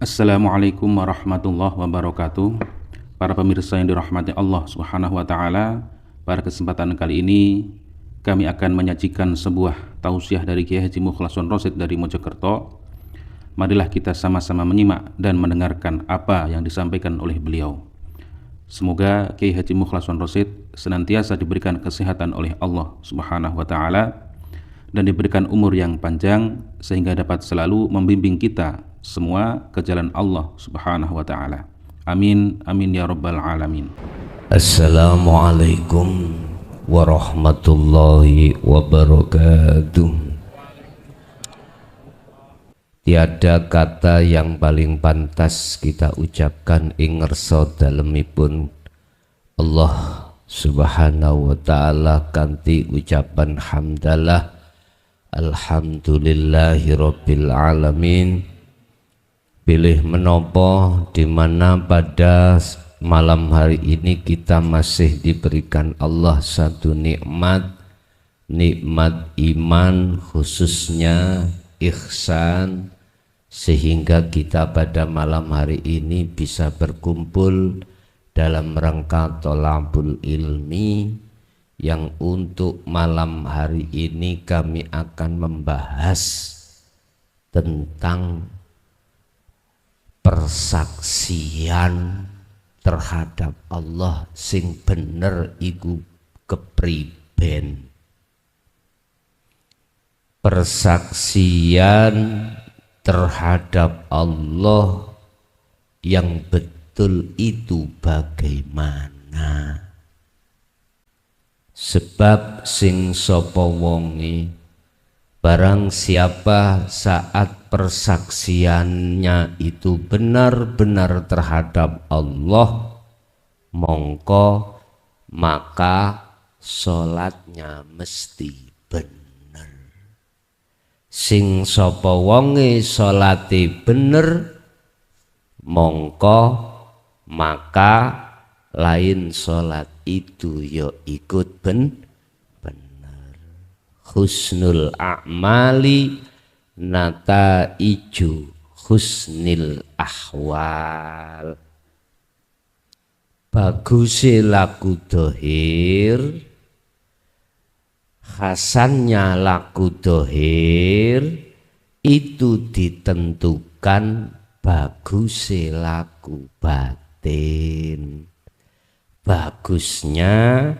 Assalamualaikum warahmatullahi wabarakatuh. Para pemirsa yang dirahmati Allah Subhanahu wa taala, pada kesempatan kali ini kami akan menyajikan sebuah tausiah dari Kiai Haji Mukhlason Rosyid dari Mojokerto. Marilah kita sama-sama menyimak dan mendengarkan apa yang disampaikan oleh beliau. Semoga Kiai Haji Mukhlason Rosyid senantiasa diberikan kesehatan oleh Allah Subhanahu wa taala dan diberikan umur yang panjang sehingga dapat selalu membimbing kita semua ke jalan Allah Subhanahu wa taala. Amin amin ya rabbal alamin. Assalamualaikum warahmatullahi wabarakatuh. Tiada kata yang paling pantas kita ucapkan ing ngersa dalemipun Allah Subhanahu wa taala kanthi ucapan hamdalah alhamdulillahi rabbil alamin. Pilih menopo di mana pada malam hari ini kita masih diberikan Allah satu nikmat iman, khususnya ihsan, sehingga kita pada malam hari ini bisa berkumpul dalam rangka thalabul ilmi, yang untuk malam hari ini kami akan membahas tentang persaksian terhadap Allah sing bener iku kepriben. Persaksian terhadap Allah yang betul itu bagaimana? Sebab sing sapa wonge, barang siapa saat persaksiannya itu benar-benar terhadap Allah, mongko maka sholatnya mesti bener. Sing sapa wonge sholate bener, mongko maka lain sholat itu yo ikut bener. Husnul a'mali nataiju husnil ahwal. Bagusnya laku dohir, hasannya laku dohir, itu ditentukan bagusnya laku batin. Bagusnya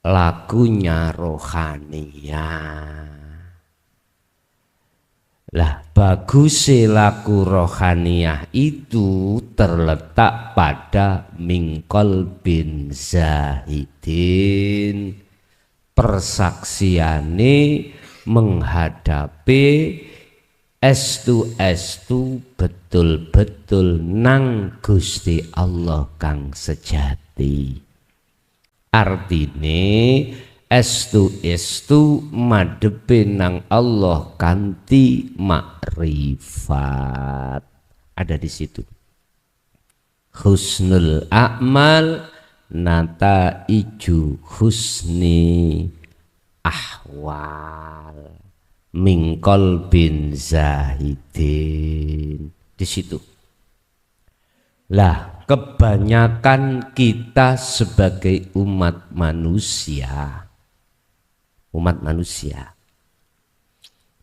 lakunya rohaniyah. Lah bagusnya laku rohaniyah itu terletak pada mingkol bin zahidin. Persaksiane menghadapi estu betul-betul nang Gusti Allah kang sejati. Artine estu madepe nang Allah kanthi makrifat. Ada di situ. Husnul a'mal nataiju husni ahwal mingkol bin zahidin. Di situ. Lah, kebanyakan kita sebagai umat manusia,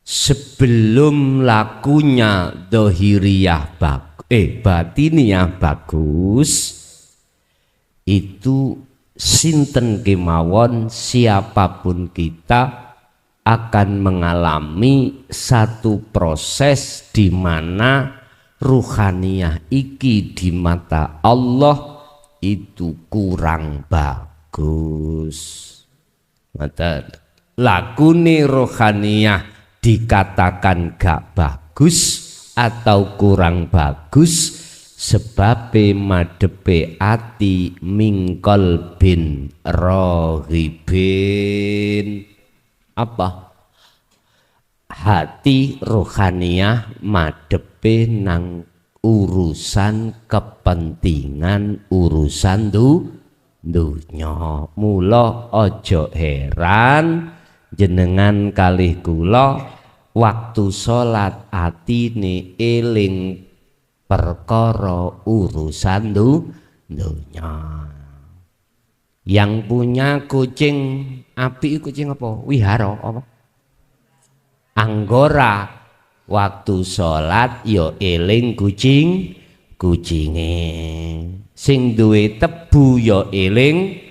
sebelum lakunya dohiriyah batiniyah bagus, itu sinten kemawon siapapun kita akan mengalami satu proses di mana ruhaniyah iki di mata Allah itu kurang bagus. Mata lakune rohaniyah dikatakan gak bagus atau kurang bagus sebab madepe ati mingkol bin rohibin. Apa? Hati rohaniyah madepe nang urusan kepentingan urusan dunya. Mula ojo heran jenengan kalih kula waktu salat atine eling perkara urusan dunya. Yang punya kucing api, kucing apa? Wihara apa? Anggora. Waktu sholat yo eling kucinge. Sing duwe tebu yo eling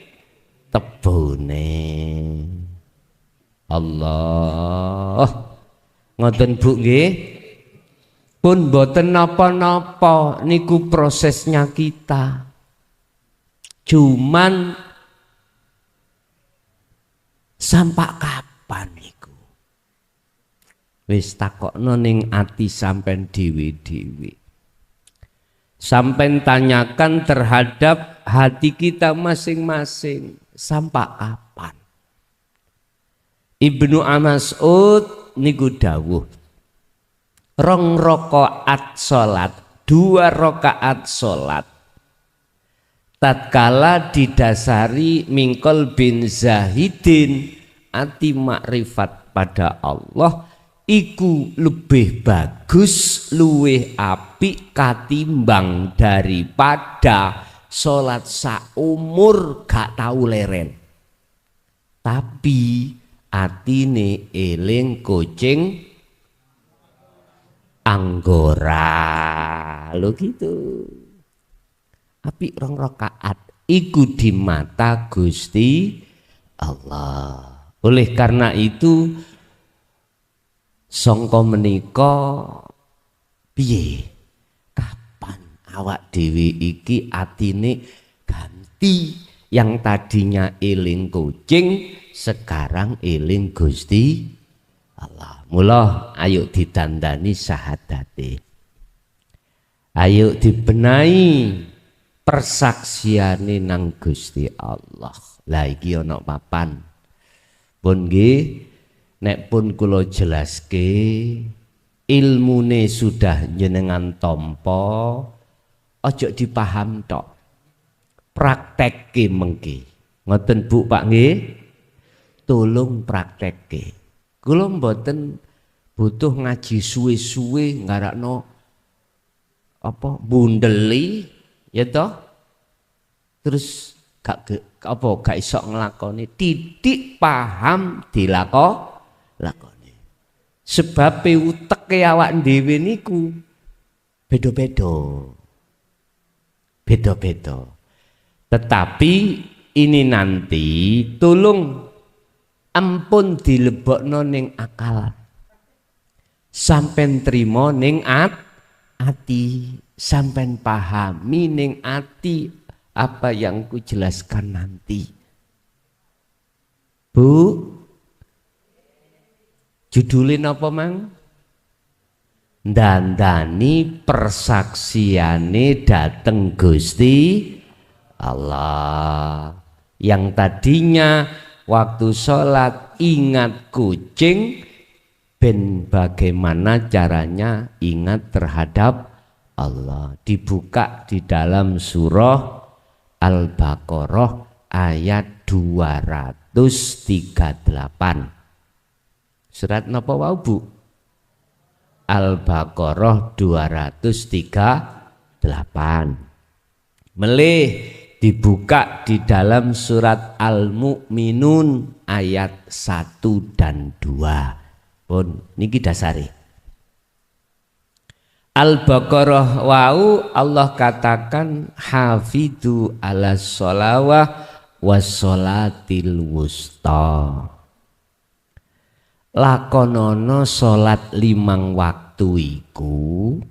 tebune. Allah. Ngoten Bu nggih. Pun boten napa-napa niku prosesnya kita. Cuman sampai kapan niku? Wis takokno ning ati sampean dhewe-dhewe. Sampean tanyakan terhadap hati kita masing-masing, sampai kapan? Ibnu Mas'ud niku dawuh, 2 rakaat salat, 2 rakaat salat tatkala didasari mingkol bin zahidin ati makrifat pada Allah iku lebih bagus, luwih apik katimbang daripada salat saumur gak tau leren. Tapi atine eling kucing anggora. Lo gitu. Apik 2 rakaat iku di mata Gusti Allah. Oleh karena itu sangka menika piye? Kapan awak dhewe iki atine ganti, yang tadinya eling kucing sekarang eling Gusti Allah. Mula ayo ditandani syahadate. Ayo dibenahi persaksiane nang Gusti Allah. Lah iki ana papan. Pun nggih nek pun kula jelaske ilmune sudah jenengan tampa, aja dipaham tok. Praktekke mengki. Ngoten Bu Pak nggih. Tolong praktekke. Kula mboten butuh ngaji suwe-suwe ngarakno apa bundeli ya toh. Terus gak iso nglakoni, titik paham lakoni. Sebab uteke awak dhewe niku beda-beda. Tetapi ini nanti tolong ampun dilebokno ning akal. Sampen trimo ning ati, sampen pahami ning ati apa yang ku jelaskan nanti. Bu, judulin apa mang? Dandani persaksiane dateng Gusti Allah. Yang tadinya waktu sholat ingat kucing, ben bagaimana caranya ingat terhadap Allah. Dibuka di dalam surah Al-Baqarah ayat 238. Surat napa wau Bu? Al-Baqarah 238. Melih dibuka di dalam surat Al-Mu'minun ayat 1 dan 2. Pun niki dasari. Al-Baqarah wau Allah katakan hafidhu ala sholawah wassolatil wusta. Lakonono salat 5 waktu iku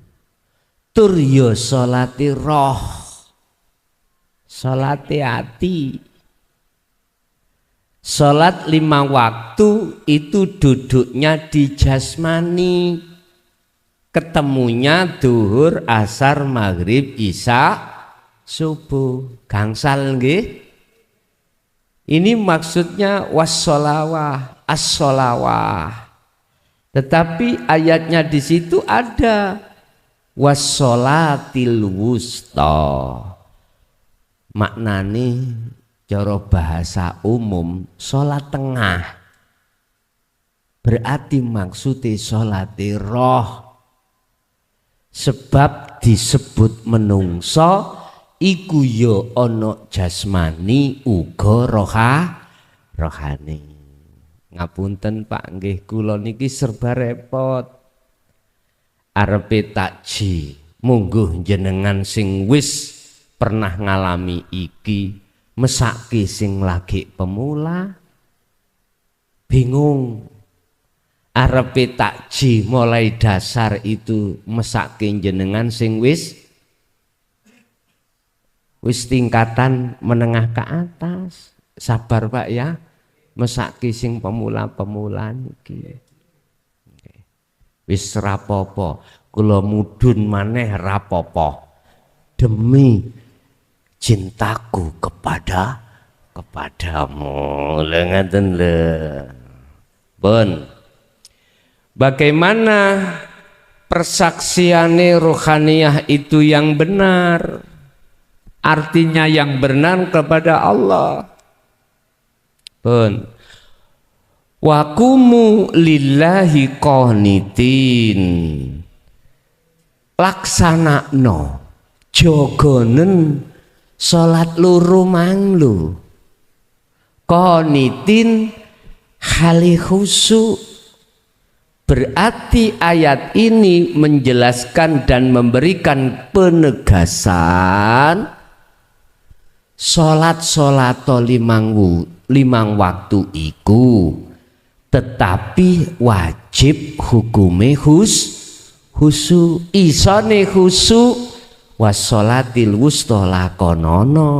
tur ya salate roh, salate ati. Salat 5 waktu itu duduknya di jasmani, ketemunya duhur, asar, maghrib, isya, subuh. Gangsal nggih. Ini maksudnya wassolawah, as-solawah. Tetapi ayatnya di situ ada wassolatil wusta. Maknane cara bahasa umum sholat tengah. Berarti maksudnya sholati roh. Sebab disebut menungso iku ya ana jasmani uga rohani. Ngapunten Pak, nggih kula niki serba repot. Arepe takji, mungguh jenengan sing wis pernah ngalami iki, mesake sing lagi pemula. Bingung. Arepe takji mulai dasar itu mesake jenengan sing wis tingkatan menengah ke atas. Sabar Pak ya, mesake sing pemula-pemula niki. Wis rapopo, kula mudhun maneh rapopo demi cintaku kepadamu. Lha ngaten lho. Pun bagaimana persaksiane rohaniyah itu yang benar? Artinya yang benar kepada Allah. Pun wakumu lillahi qanitin. Laksanakno jogonen salat loro manglu. Qanitin hali khusyuk. Berarti ayat ini menjelaskan dan memberikan penegasan salat-salato limang waktu iku tetapi wajib hukume khusu isone khusu wassolatil wusta lakonono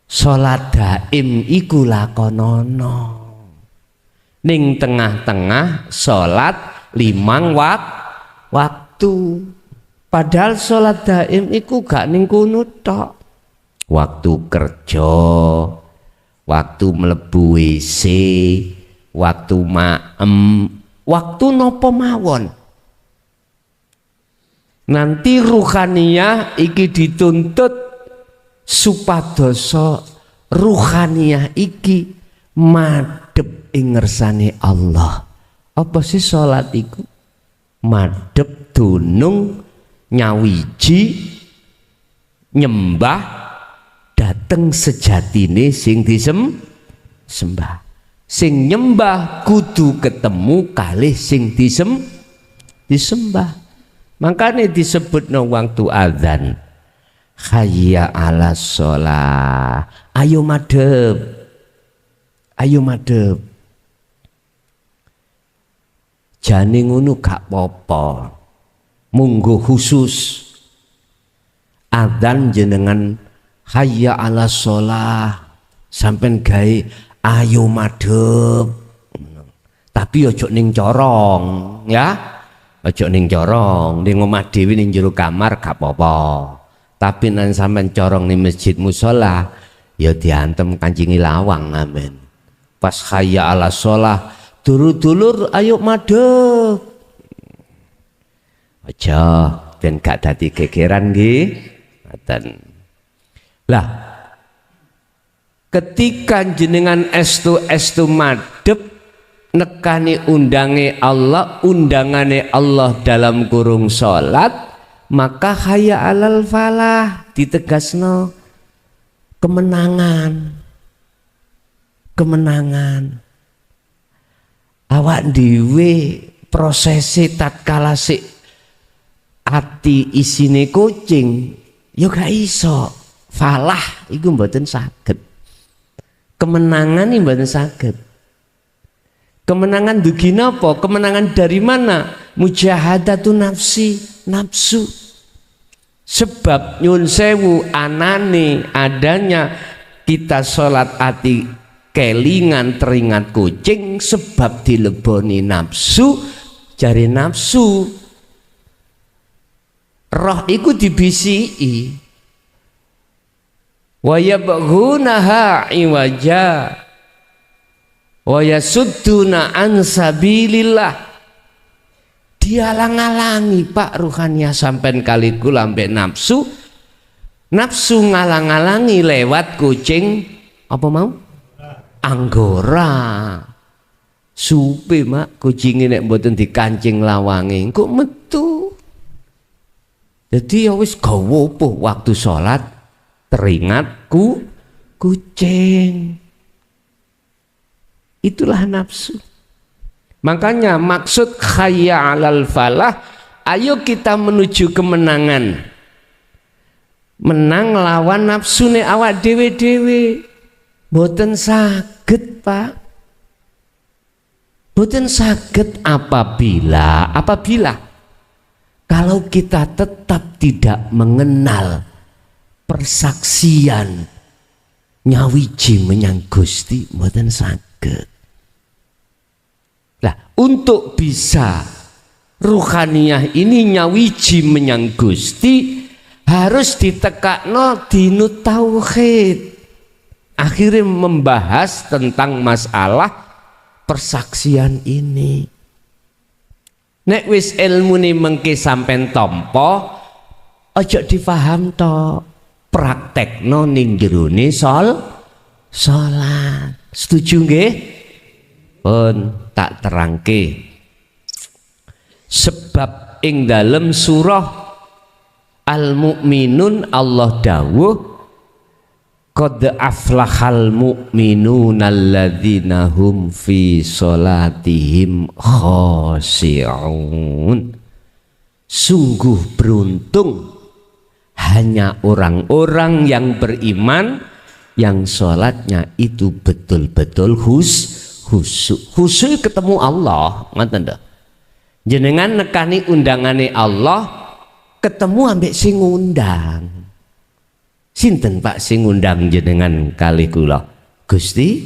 salat daim iku lakonono ning tengah-tengah salat limang waktu padahal salat daim iku gak ning kono tok. Waktu kerja, waktu mlebu WC, waktu maem, waktu nopo mawon. Nanti ruhaniyah iki dituntut supadoso ruhaniyah iki madhep ing ngersane Allah. Apa sih salat iku? Madhep dunung nyawiji nyembah dateng sejatine sing disembah. Sing nyembah kudu ketemu kalih sing disembah. Makanya disebutno waktu adzan hayya 'alas shalah. Ayo madhep. Ayo madhep. Jane ngono gak apa-apa. Munggo khusus adzan jenengan hayya 'alas shalah sampean gawe ayo madhep. Tapi ojo ning corong ya. Ojo ning corong, ning omah dhewe ning jero kamar gak apa-apa. Tapi nang sampean corong ning masjid musala ya diantem kancingi lawang amin. Pas hayya 'alas shalah dulur-dulur ayo madhep. Aja ben gak dadi gegeran nggih. Ngoten. Lah ketika jenengan estu madhep nekani undangane Allah dalam kurung salat, maka hayya 'alal falah ditegasno kemenangan. Awak dhewe prosesi tatkala sik ati isine kucing ya gak iso. Falah iku mboten saged. Kemenangan iki mboten saged. Kemenangan dugi napa? Kemenangan dari mana? Mujahadatu nafsu. Sebab nyun sewu anane adanya kita sholat ati kelingan teringat kucing sebab dileboni nafsu. Jari nafsu roh iku dibisiki wa yabghunaha iwaja wa yasudduna an sabilillah. Dialang-alangi Pak ruhaniyah sampean kaliku lambe nafsu ngalang-alangi lewat kucing apa mau anggora supe mak kucing nek mboten dikancing lawange kok metu Jadi ya wis gawa apa waktu sholat teringat kucing. Itulah nafsu. Makanya maksud hayya 'alal falah, ayo kita menuju kemenangan. Menang lawan nafsune awak dhewe-dhewe. Mboten saged, Pak. Mboten saged apabila kalau kita tetap tidak mengenal persaksian nyawiji menyang Gusti, mboten saged. Lah, untuk bisa ruhaniyah ini nyawiji menyang Gusti harus ditekakno dinu tauhid. Akhirnya membahas tentang masalah persaksian ini. Nek wis ilmune mengke sampean tampa, aja difaham to, praktekno ning jerone salat. Setuju nggih? Pun tak terangke. Sebab ing dalem surah Al-Mu'minun Allah dawuh qad aflahal mu'minuna alladzina hum fi sholatihim khashi'un. Sungguh beruntung hanya orang-orang yang beriman yang sholatnya itu betul-betul khusyuk ketemu Allah. Ngoten dah. Jenengan nekani undangane Allah, ketemu ambek sing ngundang. Sinten Pak sing ngundang jenengan kali kula? Gusti.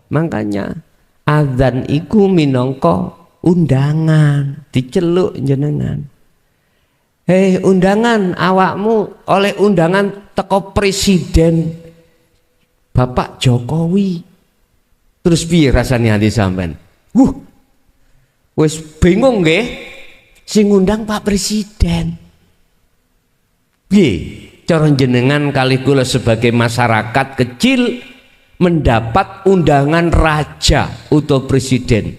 Makanya azan iku minangka undangan, diceluk jenengan. Hei undangan, awakmu oleh undangan teko presiden Bapak Jokowi. Terus piye rasane hati sampean? Wis bingung nggih, sing ngundang Pak Presiden. Piye cara jenengan kali kula sebagai masyarakat kecil mendapat undangan raja atau presiden?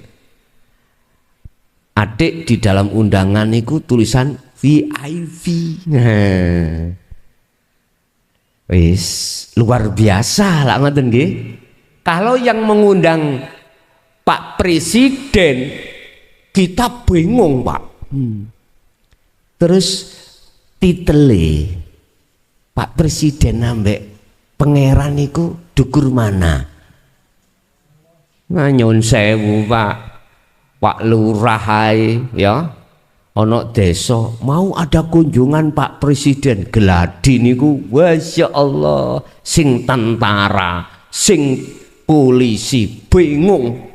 Adik di dalam undangan itu tulisan VIP. Wis luar biasa lah ngoten nggih. Kalau yang mengundang Pak Presiden kita bingung Pak. Terus titele Pak Presiden ambek pangeran niku dukur mana? Nyun sewu Pak Lurah ya. Ana desa mau ada kunjungan Pak Presiden, geladi niku masya Allah, sing tentara, sing polisi bingung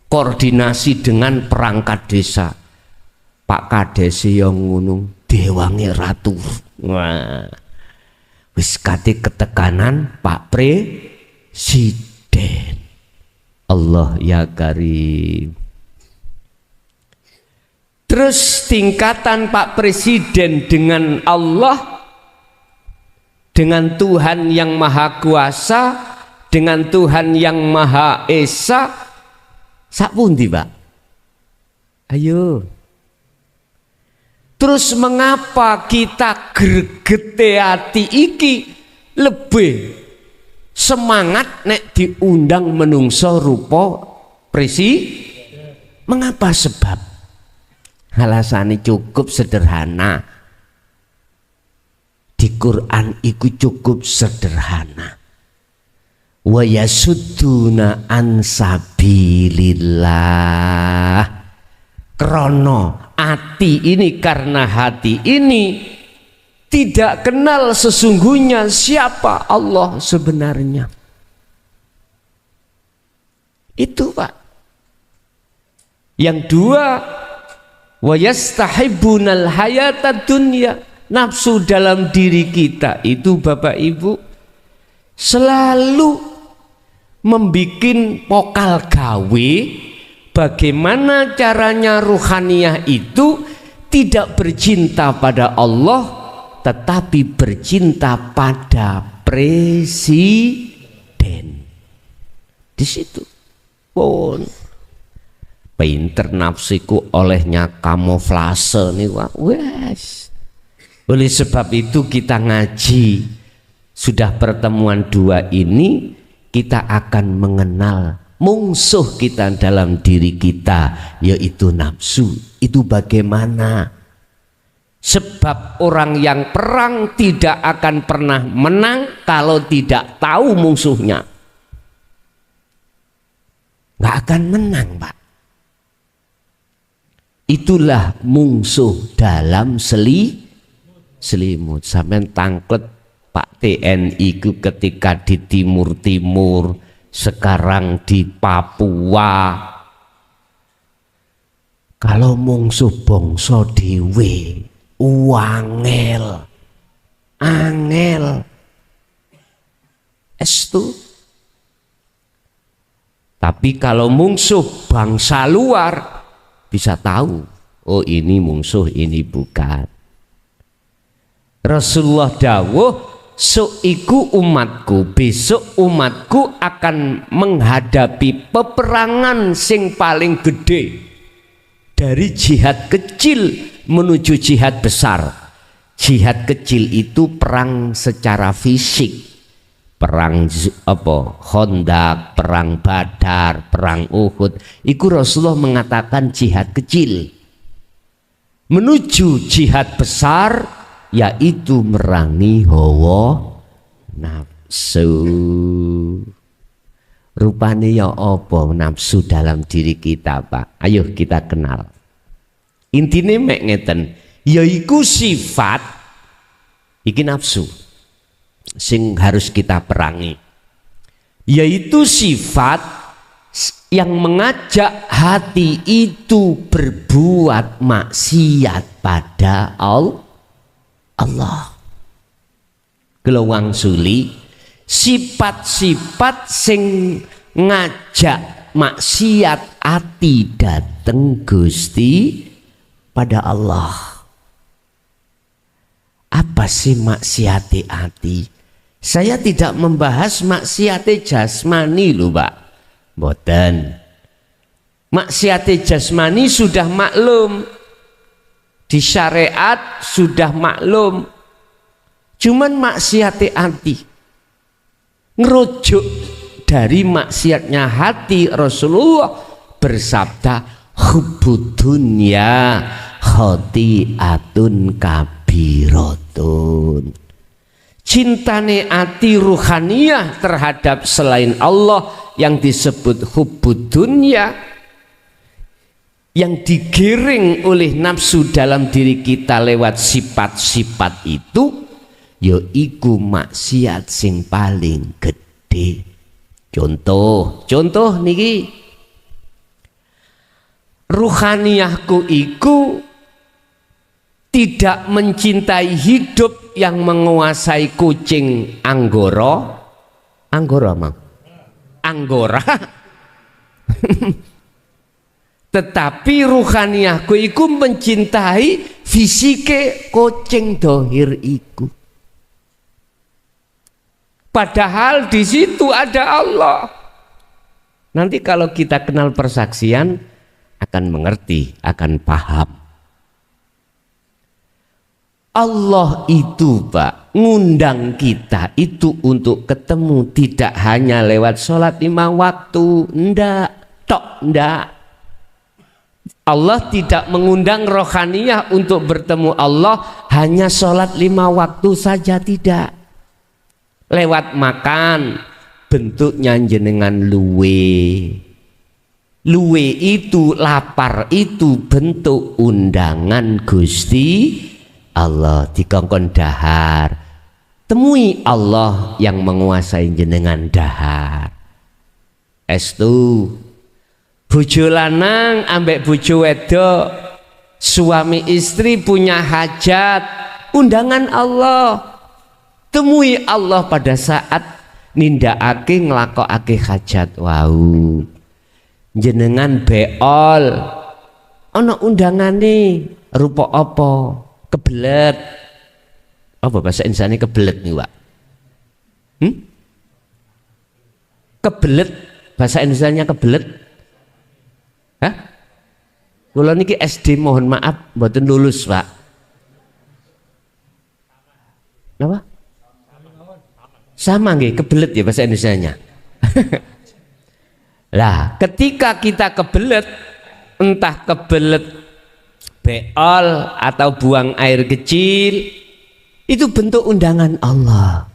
koordinasi dengan perangkat desa. Pak Kades yang ngunung dewange ratu. Wah, wis kate ketekanan Pak Presiden. Allah ya Karim. Terus tingkatan Pak Presiden dengan Allah, dengan Tuhan yang Maha Kuasa, dengan Tuhan yang Maha Esa, sapundi Pak? Ayo. Terus mengapa kita gregete ati iki lebih semangat nek diundang menungso rupa presiden? Mengapa? Sebab alasannya cukup sederhana. Di Quran itu cukup sederhana. Wa yasudduna an sabilillah. Krono hati ini, karena hati ini tidak kenal sesungguhnya siapa Allah sebenarnya. Itu Pak. Yang dua, wa yastahibbunal hayatad dunya. Nafsu dalam diri kita itu Bapak Ibu selalu membikin pokal gawe bagaimana caranya ruhaniyah itu tidak bercinta pada Allah tetapi bercinta pada presiden. Di situ pun pinter nafsiku olehnya kamuflase nih Wak. Wes Oleh sebab itu kita ngaji, sudah pertemuan 2 ini kita akan mengenal musuh kita dalam diri kita, yaitu nafsu. Itu bagaimana? Sebab orang yang perang tidak akan pernah menang kalau tidak tahu musuhnya. Nggak akan menang, Pak. Itulah musuh dalam selimut. Sampai tangklet Pak TNI ku ketika di timur-timur, sekarang di Papua. Kalau musuh bangsa dhewe angel estu. Tapi kalau musuh bangsa luar bisa tahu, oh ini musuh, ini bukan. Rasulullah dawuh, "Soiku umatku, besok umatku akan menghadapi peperangan sing paling gede, dari jihad kecil menuju jihad besar." Jihad kecil itu perang secara fisik, perang Khandaq, perang Badar, perang Uhud. Iku Rasulullah mengatakan jihad kecil. Menuju jihad besar, yaitu merangi hawa nafsu. Rupanya ya apa nafsu dalam diri kita, Pak? Ayo kita kenal. Intine mek ngeten, yaiku sifat iki nafsu sing harus kita perangi, yaitu sifat yang mengajak hati itu berbuat maksiat pada Allah. Gelowang suli sifat-sifat sing ngajak maksiat ati dateng Gusti pada Allah. Apa sih maksiate ati? Saya tidak membahas maksiate jasmani lho, Pak. Mboten. Maksiate jasmani sudah maklum. Di syariat sudah maklum. Cuman maksiate hati, ngerujuk dari maksiatnya hati, Rasulullah bersabda, hubbud dunya khati'atun kabiratun. Cintane hati ruhaniyah terhadap selain Allah yang disebut hubbud dunya, yang digiring oleh nafsu dalam diri kita lewat sifat-sifat itu, yaiku maksiat sing paling gede. Contoh niki, ruhaniyahku iku tidak mencintai hidup yang menguasai kucing anggora tetapi ruhaniyahku iku mencintai fisike kucing dohir iku. Padahal di situ ada Allah. Nanti kalau kita kenal persaksian akan mengerti, akan paham. Allah itu, Pak, ngundang kita itu untuk ketemu tidak hanya lewat sholat 5 waktu, ndak. Allah tidak mengundang rohaniyah untuk bertemu Allah hanya sholat 5 waktu saja, tidak. Lewat makan, bentuknya jenengan luwe itu, lapar itu bentuk undangan Gusti Allah. Dikongkon dahar, temui Allah yang menguasai jenengan dahar. Estu bojo lanang ambek bojo wedok, suami istri punya hajat, undangan Allah. Temui Allah pada saat nindakake nglakokake hajat wau. Jenengan beol ana undangane rupa apa? Kebelet. Apa bahasa Indonesianya kebelet nih, Pak? Kebelet, bahasa Indonesianya kebelet. Hah? Kula niki SD mohon maaf mboten lulus, Pak. Apa? Sama nggih, kebelet ya bahasa Indonesianya. Lah, ketika kita kebelet, entah kebelet beol atau buang air kecil, itu bentuk undangan Allah.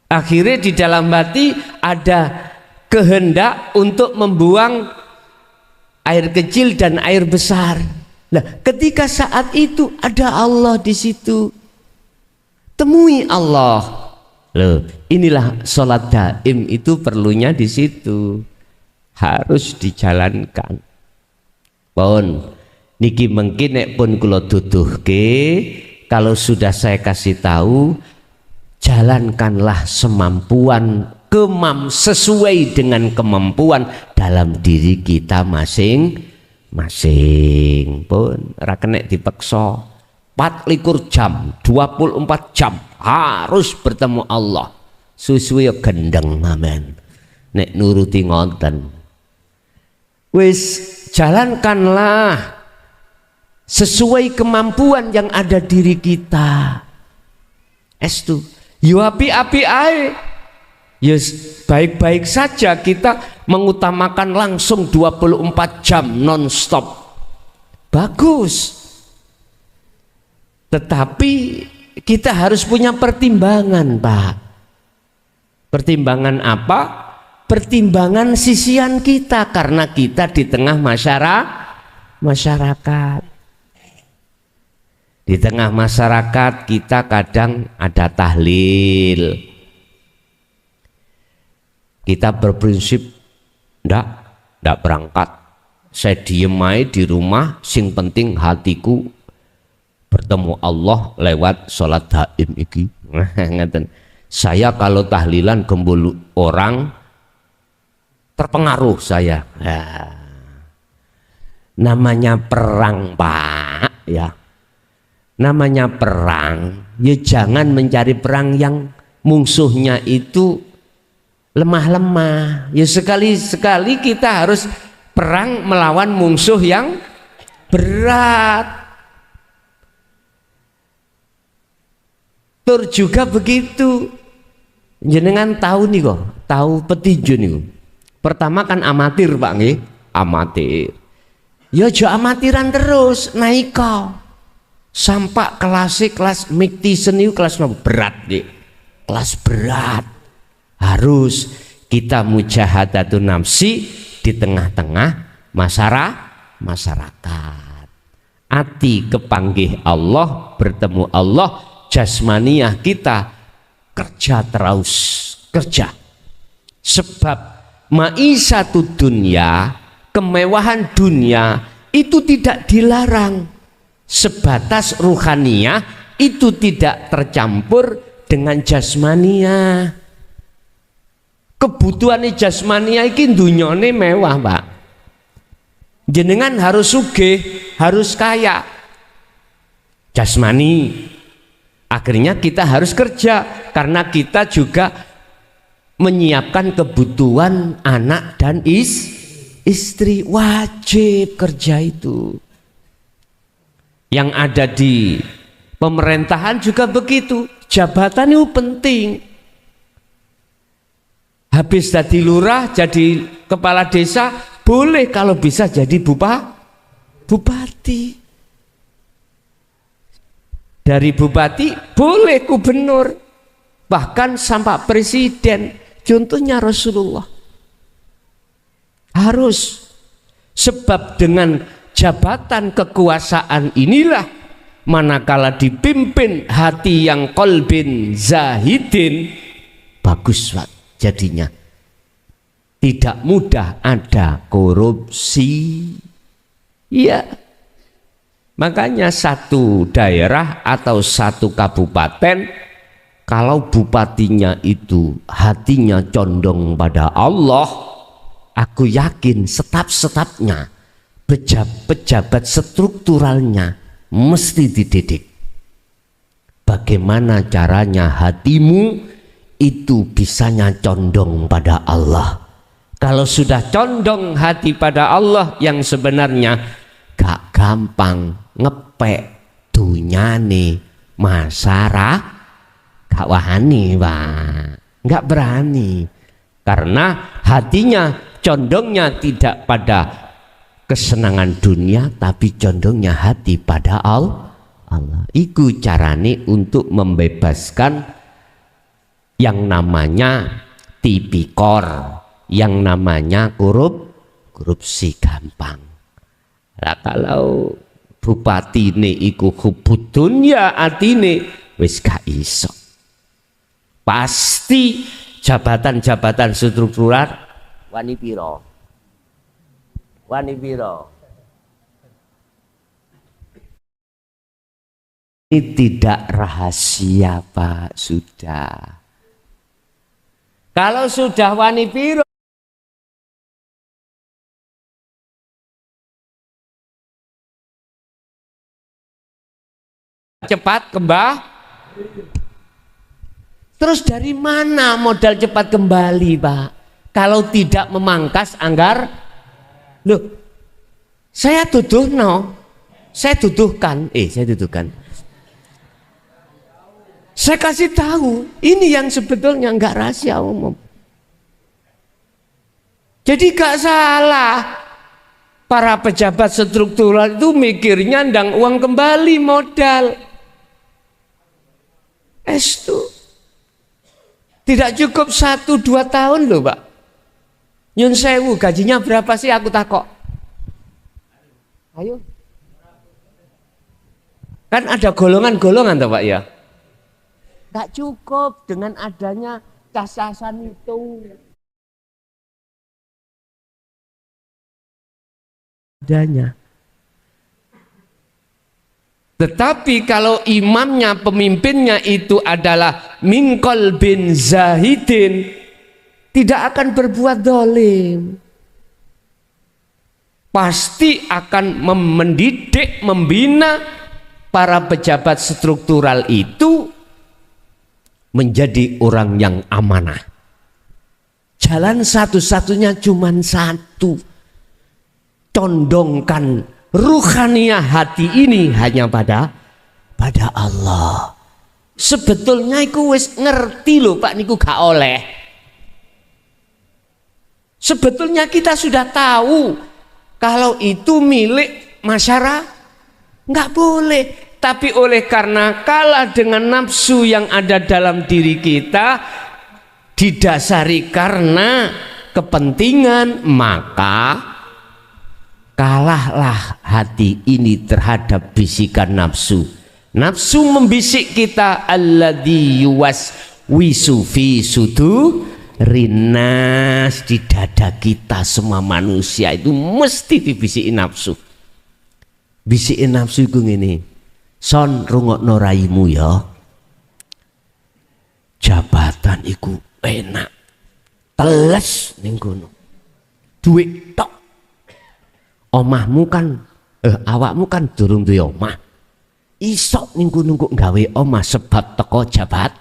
Akhirnya di dalam hati ada kehendak untuk membuang air kecil dan air besar. Nah, ketika saat itu ada Allah di situ, temui Allah. Loh, inilah sholat daim itu perlunya di situ, harus dijalankan. Pun niki mungkin nek pun kula duduhke, kalau sudah saya kasih tahu, jalankanlah semampuan sesuai dengan kemampuan dalam diri kita masing-masing. Pun ora kenek dipeksa 24 jam 24 jam harus bertemu Allah, susuwe gendeng. Amen. Nek nuruti ngonten wis jalankanlah sesuai kemampuan yang ada diri kita. Estu yo api-api ae, yes, baik-baik saja kita mengutamakan langsung 24 jam non-stop, bagus. Tetapi kita harus punya pertimbangan, Pak. Pertimbangan apa? Pertimbangan sisian kita, karena kita di tengah masyarakat. Di tengah masyarakat kita kadang ada tahlil. Kita berprinsip ndak berangkat. Saya diem aja di rumah, sing penting hatiku bertemu Allah lewat sholat daim iki. Saya kalau tahlilan gembul orang terpengaruh saya. Namanya perang, Pak, ya. Namanya perang, ya jangan mencari perang yang musuhnya itu lemah-lemah. Ya sekali-sekali kita harus perang melawan musuh yang berat. Tur juga begitu. Jenengan tahu nih kok, tahu petinju nih. Pertama kan amatir, Pak nggih, amatir. Ya aja amatiran terus, naik kau. Sampai kelas Mick Tyson itu kelas berat nggih. Kelas berat. Harus kita mujahadatun nafsi di tengah-tengah masyarakat. Ati kepanggih Allah, bertemu Allah, jasmaniah kita kerja terus, kerja. Sebab ma'isatud dunya, kemewahan dunia itu tidak dilarang, sebatas ruhaniyah itu tidak tercampur dengan jasmaniah. Kebutuhan jasmaniah iki dunyane mewah, Pak. Jenengan harus sugih, harus kaya jasmani. Akhirnya kita harus kerja, karena kita juga menyiapkan kebutuhan anak dan istri. Wajib kerja itu. Yang ada di pemerintahan juga begitu, jabatan itu penting. Habis jadi lurah, jadi kepala desa, boleh kalau bisa jadi bupati. Dari bupati boleh gubernur, bahkan sampai presiden. Contohnya Rasulullah. Harus, sebab dengan jabatan kekuasaan inilah manakala dipimpin hati yang qalbin zahidin, bagus, Pak, jadinya. Tidak mudah ada korupsi. Iya. Makanya satu daerah atau satu kabupaten, kalau bupatinya itu hatinya condong pada Allah, aku yakin setap-setapnya pejabat strukturalnya mesti dididik. Bagaimana caranya hatimu itu bisanya condong pada Allah. Kalau sudah condong hati pada Allah yang sebenarnya, gak gampang ngepek dunyane gak wani Pak, gak berani, karena hatinya condongnya tidak pada kesenangan dunia, tapi condongnya hati pada Allah. Iku carane untuk membebaskan yang namanya tipikor, yang namanya korupsi gampang. Lah kalau bupati ini iku hubud dunya atine wis gak iso. Pasti jabatan-jabatan struktural wani piro? Wani piro? Ini tidak rahasia Pak, sudah. Kalau sudah wani piro cepat kembali. Terus dari mana modal cepat kembali Pak? Kalau tidak memangkas anggar. Loh, saya tuduhkan. Saya kasih tahu, ini yang sebetulnya enggak rahasia umum. Jadi gak salah para pejabat struktural itu mikirnya ndang uang kembali modal. Estu. Tidak cukup 1-2 tahun loh Pak. Nyun sewu gajinya berapa sih aku takok. Ayo. Kan ada golongan-golongan toh Pak ya. Gak cukup dengan adanya cas-casan itu. Adanya. Tetapi kalau imamnya, pemimpinnya itu adalah mingkol bin zahidin, tidak akan berbuat dolim. Pasti akan mendidik, membina para pejabat struktural itu menjadi orang yang amanah. Jalan satu-satunya cuma satu. Condongkan ruhaniah hati ini hanya pada Allah. Sebetulnya iku wis ngerti loh Pak niku gak oleh. Sebetulnya kita sudah tahu kalau itu milik masyarakat nggak boleh. Tapi oleh karena kalah dengan nafsu yang ada dalam diri kita, didasari karena kepentingan, maka kalahlah hati ini terhadap bisikan nafsu. Nafsu membisik kita, alladzi yuwaswisu fi sudurinas, di dada kita semua manusia itu mesti dibisiki nafsu. Bisikin nafsu iku ngene. Son rungokno raimu ya. Jabatan iku enak. Teles ning kono. Duit tok. Omahmu kan awakmu kan durung duwe omah. Isok ning kono kok gawe omah sebab teko jabat.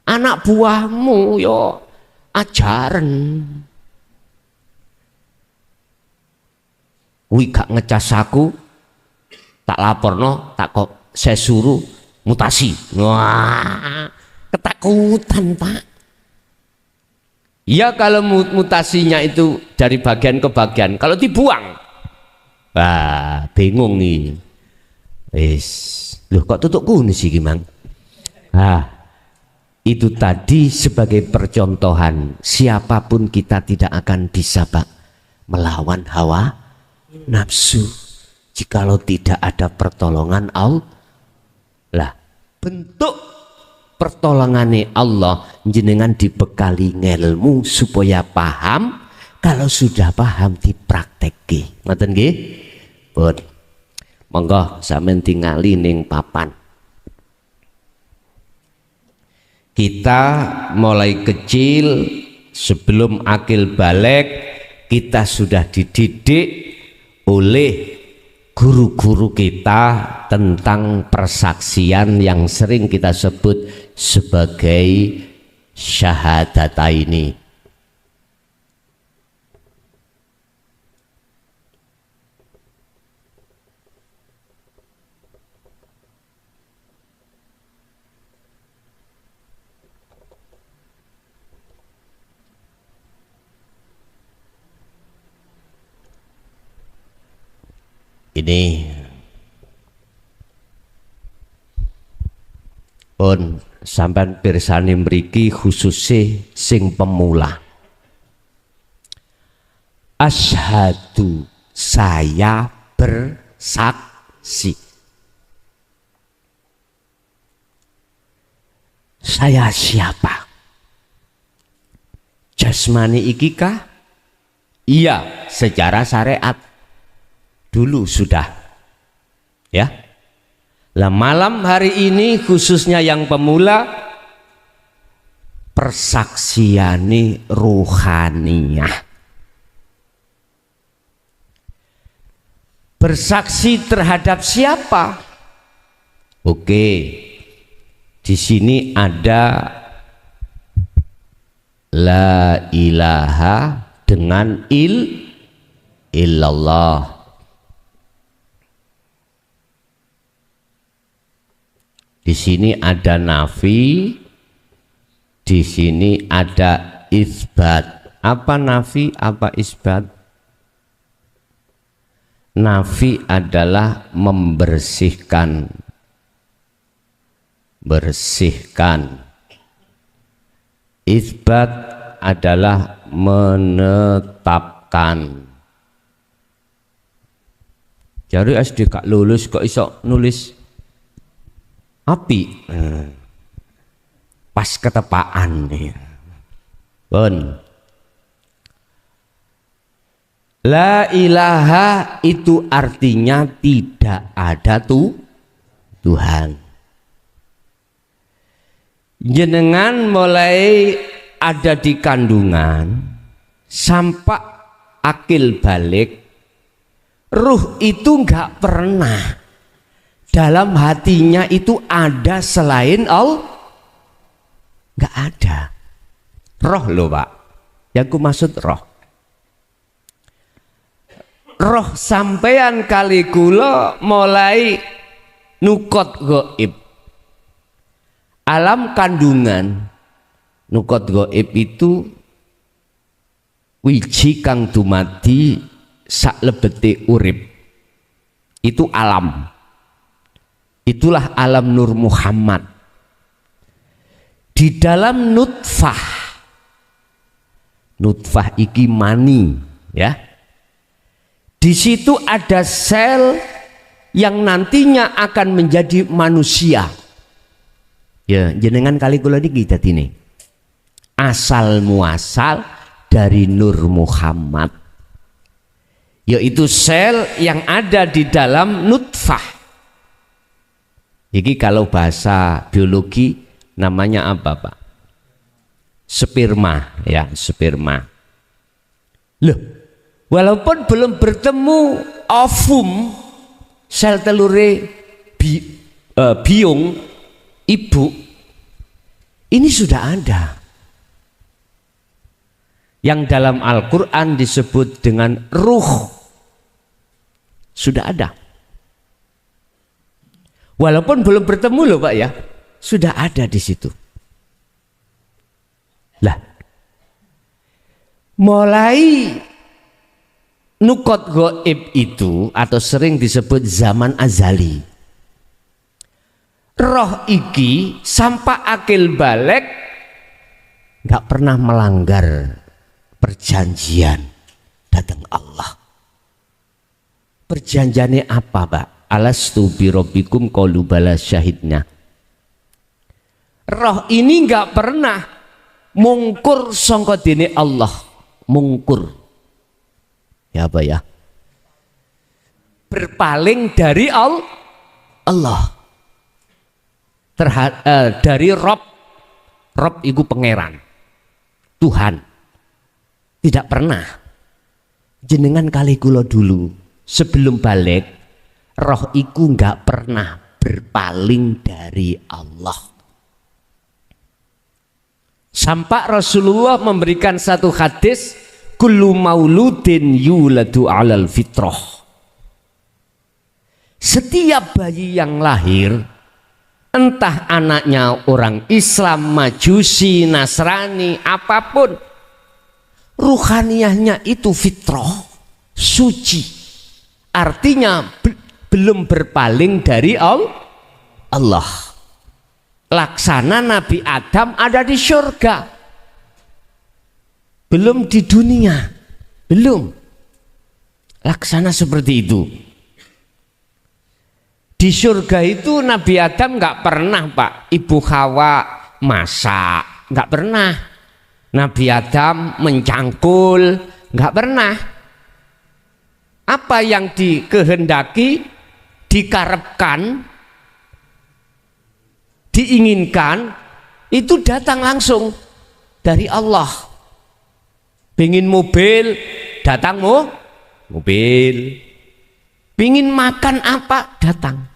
Anak buahmu yo ajaran. Kuwi gak ngecas aku, tak laporno, tak kok saya suruh mutasi. Wah, ketakutan Pak. Ya kalau mutasinya itu dari bagian ke bagian, kalau dibuang, wah bingung nih. Loh kok tutup kunis sih gimana? Itu tadi sebagai percontohan, siapapun kita tidak akan bisa Pak melawan hawa nafsu jikalau tidak ada pertolongan Allah. Lah bentuk pertolongannya Allah jenengan dibekali ngelmu supaya paham, kalau sudah paham dipraktekke. Ngoten nggih? Pun monggo sampeyan tingali ning papan. Kita mulai kecil sebelum akil balik kita sudah dididik oleh guru-guru kita tentang persaksian yang sering kita sebut sebagai syahadataini. Ini pun sampean pirsani mriki khususe sing pemula. Asyhadu, saya bersaksi. Saya siapa? Jasmani iki kah? Iya, secara syariat dulu sudah. Ya. Lah malam hari ini khususnya yang pemula persaksiani ruhaniyah. Bersaksi terhadap siapa? Oke. Di sini ada la ilaha dengan illallah. Di sini ada nafi, di sini ada isbat. Apa nafi, apa isbat? Nafi adalah membersihkan, bersihkan. Isbat adalah menetapkan. Jadi SD kak lulus kok iso nulis api, pas ketepaan nih. Bon. La ilaha itu artinya tidak ada Tuhan. Jenengan mulai ada di kandungan sampai akil balik, ruh itu nggak pernah dalam hatinya itu ada selain Allah. Nggak ada. Roh loh Pak, yang ku maksud roh. Roh sampean kali kula mulai nukot goib. Alam kandungan nukot goib itu wiji kang dumadi sak lebete urip. Itu alam. Itulah alam Nur Muhammad. Di dalam nutfah. Nutfah iki mani, ya. Di situ ada sel yang nantinya akan menjadi manusia. Ya, jenengan kali kula niki dadi ini. Asal muasal dari Nur Muhammad. Yaitu sel yang ada di dalam nutfah. Iki kalau bahasa biologi namanya apa, Pak? Sperma, ya, sperma. Loh, walaupun belum bertemu ovum, sel telure biung ibu, ini sudah ada. Yang dalam Al-Quran disebut dengan ruh, sudah ada. Walaupun belum bertemu loh Pak ya, sudah ada di situ. Lah, mulai nukot goib itu atau sering disebut zaman azali. Roh iki sampai akil balik nggak pernah melanggar perjanjian datang Allah. Perjanjiannya apa, Pak? Alastu birabbikum qalu bala syahidna. Roh ini nggak pernah mungkur sangka dene Allah, mungkur. Ya apa ya? Berpaling dari Allah. Dari Rob itu pangeran, Tuhan. Tidak pernah. Jenengan kali kula dulu sebelum balik, roh iku nggak pernah berpaling dari Allah. Sampai Rasulullah memberikan satu hadis, kullu mauludin yuladu alal fitrah. Setiap bayi yang lahir, entah anaknya orang Islam, Majusi, Nasrani, apapun, ruhaniyahnya itu fitrah, suci. artinya belum berpaling dari Allah. Laksana Nabi Adam ada di surga, belum di dunia, belum. Laksana seperti itu. Di surga itu Nabi Adam nggak pernah, Pak, Ibu Hawa masak, nggak pernah. Nabi Adam mencangkul, nggak pernah. Apa yang dikehendaki, dikarepkan, diinginkan, itu datang langsung dari Allah. Pengin mobil, datang mobil. Pengin makan apa, datang.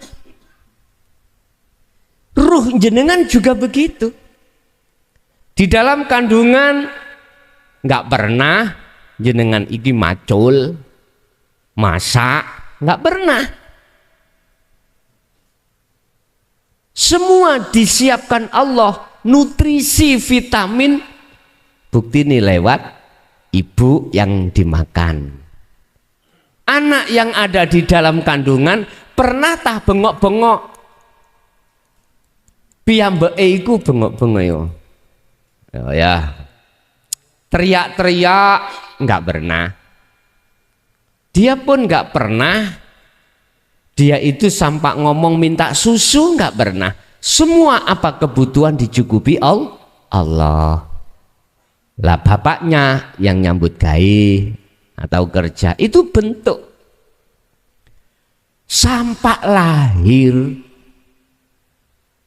Ruh jenengan juga begitu. Di dalam kandungan nggak pernah jenengan iki macul, masak, nggak pernah. Semua disiapkan Allah, nutrisi, vitamin, bukti ini lewat ibu yang dimakan. Anak yang ada di dalam kandungan pernah tah bengok-bengok, piyambake iku bengok-bengok yo. Ya, teriak-teriak nggak pernah. Dia pun nggak pernah. Dia itu sampai ngomong minta susu nggak pernah. Semua apa kebutuhan dicukupi Allah. Lah bapaknya yang nyambut gawe atau kerja itu bentuk. Sampai lahir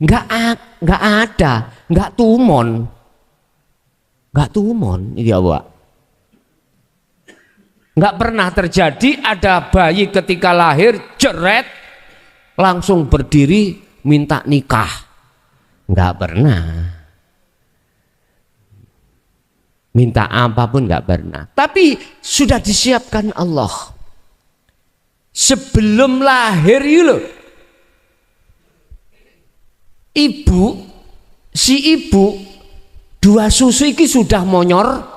nggak ada, nggak tumon. Nggak tumon, iya Pak. Nggak pernah terjadi ada bayi ketika lahir jeret langsung berdiri minta nikah. Nggak pernah. Minta apapun nggak pernah. Tapi sudah disiapkan Allah. Sebelum lahir itu si ibu dua susu iki sudah monyor.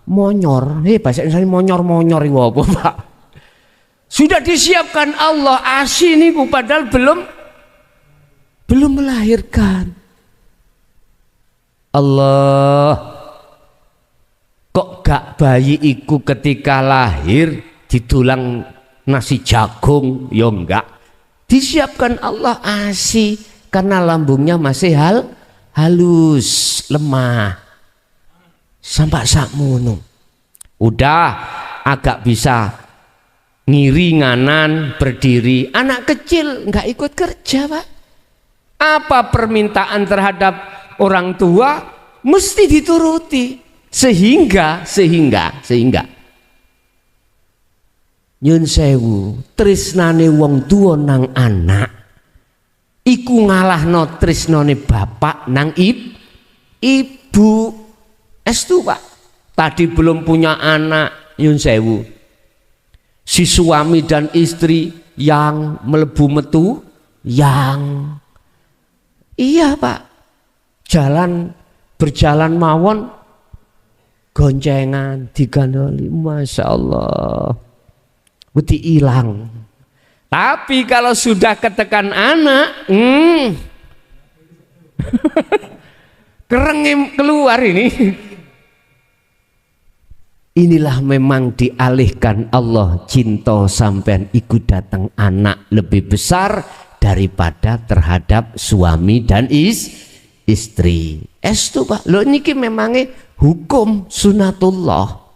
Bahasa Indonesia monyor itu apa, Pak? Sudah disiapkan Allah ASI niku padahal belum melahirkan. Allah, kok gak bayi iku ketika lahir ditulang nasi jagung? Ya enggak. Disiapkan Allah ASI karena lambungnya masih halus, lemah. Sampai sakmono. Udah agak bisa ngiri nganan, berdiri. Anak kecil nggak ikut kerja, Pak. Apa permintaan terhadap orang tua mesti dituruti. Sehingga nyun sewu, tresnane wong tua nang anak iku ngalahno tresnane bapak nang ibu. Estu Pak, tadi belum punya anak, nyun sewu, si suami dan istri yang melebu metu, yang iya Pak, berjalan mawon, goncengan, digandoli, Masya Allah, wedi hilang. Tapi kalau sudah ketekan anak, kerengim keluar ini. Inilah memang dialihkan Allah, cinta sampean ikut datang anak lebih besar daripada terhadap suami dan istri. Estu Pak, lo niki memangnya hukum sunatullah.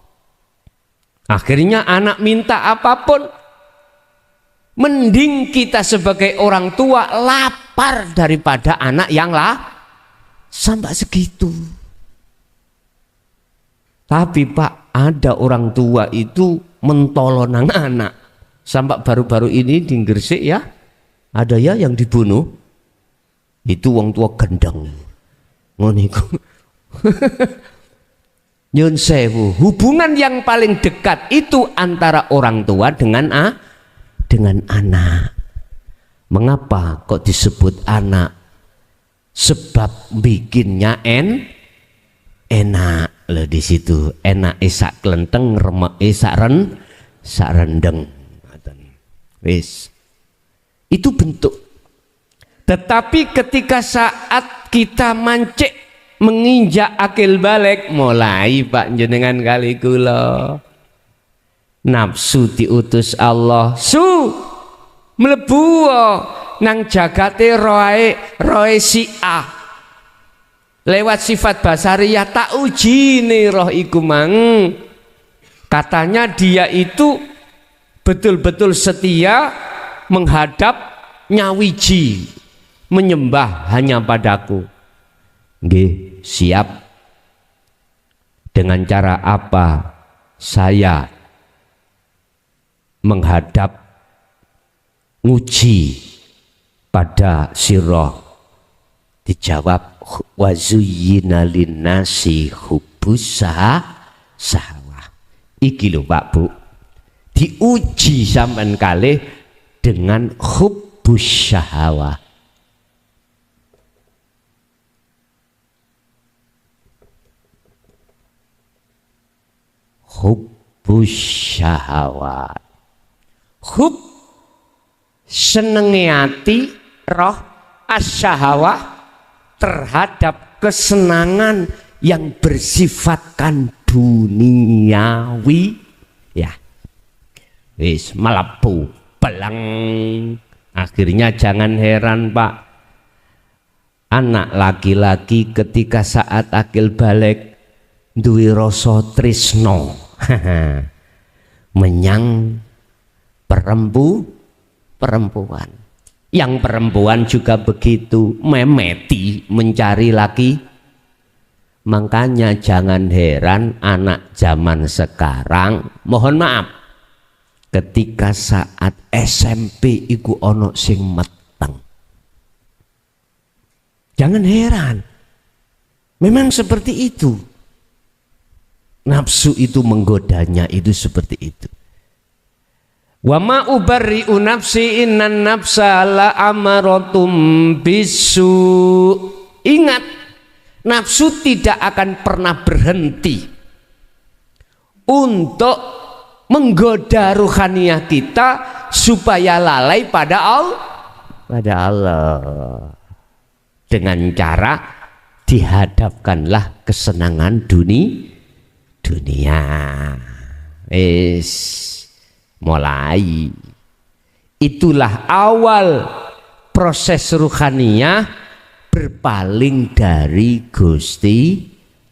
Akhirnya anak minta apapun, mending kita sebagai orang tua lapar daripada anak yang sampai segitu. Tapi Pak, ada orang tua itu mentolonang anak. Sampai baru-baru ini di Gresik ya, ada ya yang dibunuh. Itu wong tua gendeng. Ngoniku. Nyun sewu, hubungan yang paling dekat itu antara orang tua dengan anak. Mengapa kok disebut anak? Sebab bikinnya enak. Loh di situ enak esak kelenteng, remek esak rendeng. Wis. Itu bentuk. Tetapi ketika saat kita mancik menginjak akil balik, mulai Pak jenengan kali kula nafsu diutus Allah mlebu nang jagate roe si A lewat sifat basariyah, tak uji nih roh iku mang. Katanya dia itu betul-betul setia menghadap nyawiji, menyembah hanya padaku. Nggih, siap. Dengan cara apa saya menghadap nguji pada sirah? Dijawab, wazuyyina linnasi hubbus syahwah. Iki lho Pak Bu, diuji sampean kalih dengan hubbus syahwah. Hubbus syahwat. Hub senenge ati, roh asyahawah terhadap kesenangan yang bersifatkan duniawi, ya wis melepuh belang. Akhirnya jangan heran Pak, anak laki-laki ketika saat akil balik duwe rasa tresno menyang perempuan. Yang perempuan juga begitu, memeti mencari laki. Makanya jangan heran anak zaman sekarang, mohon maaf, ketika saat SMP iku ono sing meteng. Jangan heran, memang seperti itu. Nafsu itu menggodanya, itu seperti itu. Wa ma ubarri'u nafsi innan nafsa la amaratum bisu. Ingat, nafsu tidak akan pernah berhenti untuk menggoda ruhaniyah kita supaya lalai pada Allah. Dengan cara dihadapkanlah kesenangan dunia. Mulai itulah awal proses ruhaniyah berpaling dari Gusti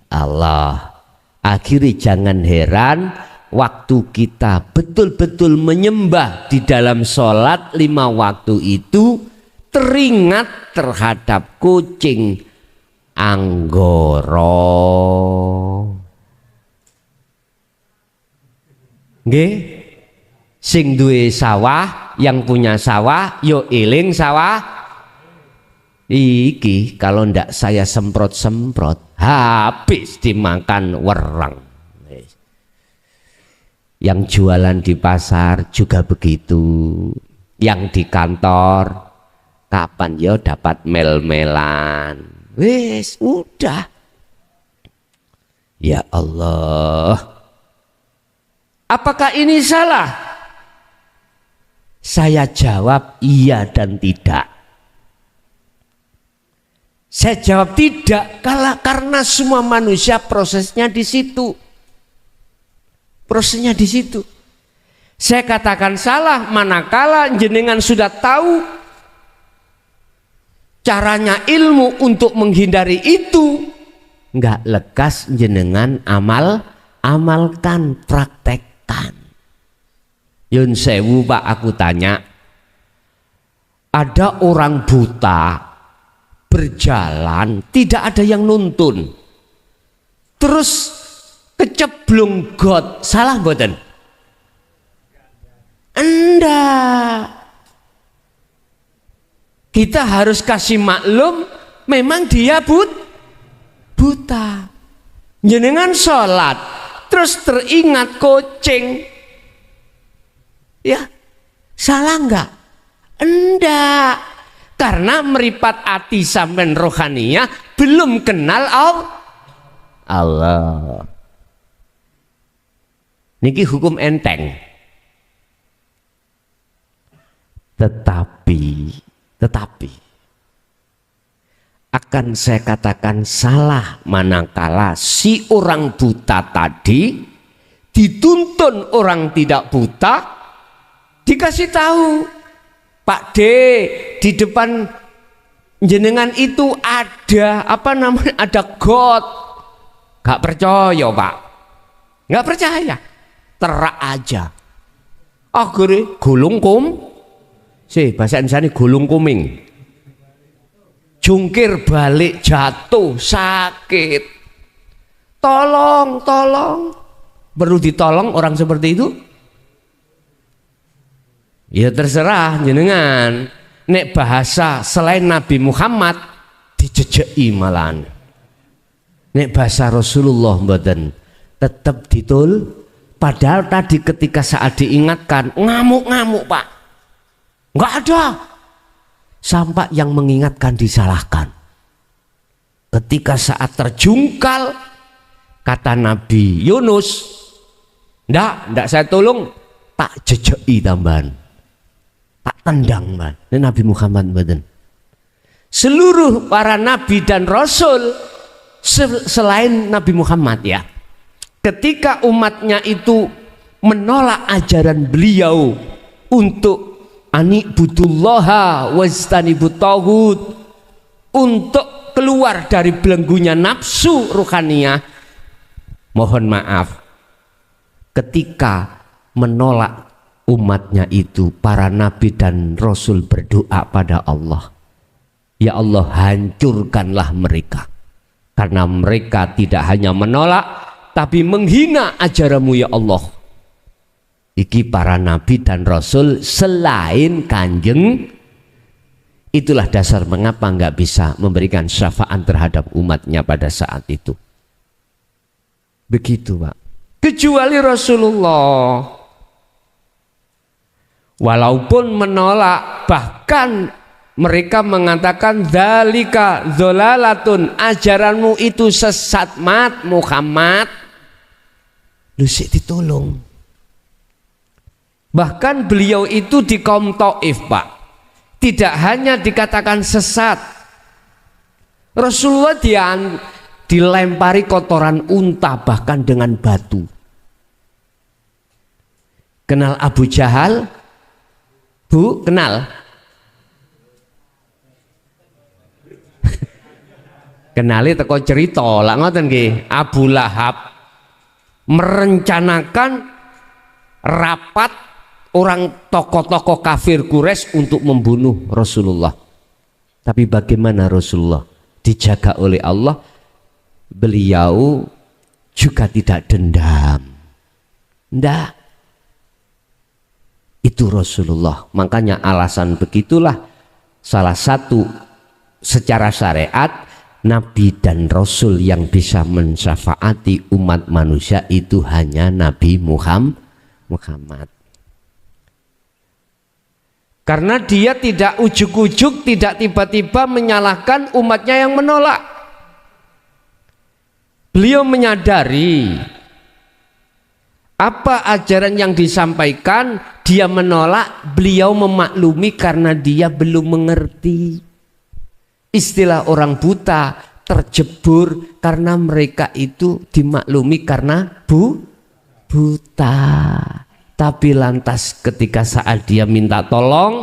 Allah. Akhirnya jangan heran waktu kita betul-betul menyembah di dalam sholat 5 waktu itu teringat terhadap kucing Anggoro. Nggih, sing duwe sawah, yang punya sawah yo eling sawah iki, kalau ndak saya semprot-semprot habis dimakan wereng. Yang jualan di pasar juga begitu, yang di kantor kapan yo dapat mel-melan, wis udah. Ya Allah, apakah ini salah? Saya jawab iya dan tidak. Saya jawab tidak, karena semua manusia prosesnya di situ. Prosesnya di situ. Saya katakan salah manakala jenengan sudah tahu caranya ilmu untuk menghindari itu, nggak lekas jenengan amalkan, praktekkan. Yun sewu Pak, aku tanya, ada orang buta berjalan tidak ada yang nuntun, terus keceblung got, salah mboten? Enggak. Kita harus kasih maklum, memang dia buta. Jenengan sholat terus teringat kucing, ya salah enggak? Enggak, karena meripat hati sampean rohaniyah belum kenal Allah. Niki hukum enteng. Tetapi akan saya katakan salah manakala si orang buta tadi dituntun orang tidak buta, dikasih tahu, Pak D, di depan jenengan itu ada ada got. Gak percaya Pak, gak percaya, terak aja. Akhirnya gulung bahasa Indonesia gulung kuming, jungkir balik, jatuh, sakit. Tolong, perlu ditolong orang seperti itu? Ya terserah jenengan. Nek bahasa selain Nabi Muhammad dijejeki malahan. Nek bahasa Rasulullah mboten, tetap ditul. Padahal tadi ketika saat diingatkan ngamuk-ngamuk Pak, nggak ada. Sampai yang mengingatkan disalahkan. Ketika saat terjungkal, kata Nabi Yunus, ndak saya tolong, tak jejeki tambahan, tak tendang man. Ini Nabi Muhammad badan. Seluruh para nabi dan rasul selain Nabi Muhammad ya, ketika umatnya itu menolak ajaran beliau untuk ani'budullaha wajtanibut taghut, untuk keluar dari belenggunya nafsu ruhaniyah, mohon maaf, ketika menolak umatnya itu, para nabi dan rasul berdoa pada Allah, ya Allah hancurkanlah mereka, karena mereka tidak hanya menolak tapi menghina ajaranmu ya Allah. Iki para nabi dan rasul selain kanjeng. Itulah dasar mengapa nggak bisa memberikan syafaat terhadap umatnya pada saat itu. Begitu Pak. Kecuali Rasulullah, walaupun menolak, bahkan mereka mengatakan dzalika dzalalatun, ajaranmu itu sesat mat Muhammad. Lu sik ditolong. Bahkan beliau itu di kaum Taif Pak, tidak hanya dikatakan sesat, Rasulullah dilempari kotoran unta bahkan dengan batu. Kenal Abu Jahal? Bu, kenal? Kenali teko cerita lah ngoten nggih. Abu Lahab merencanakan rapat orang tokoh-tokoh kafir Quraisy untuk membunuh Rasulullah. Tapi bagaimana Rasulullah dijaga oleh Allah? Beliau juga tidak dendam. Ndak. Itu Rasulullah. Makanya alasan begitulah salah satu secara syariat Nabi dan Rasul yang bisa mensyafaati umat manusia itu hanya Nabi Muhammad. Karena dia tidak ujuk-ujuk, tidak tiba-tiba menyalahkan umatnya yang menolak. Beliau menyadari apa ajaran yang disampaikan, dia menolak, beliau memaklumi karena dia belum mengerti. Istilah orang buta terjebur karena mereka itu dimaklumi karena buta. Tapi lantas ketika saat dia minta tolong,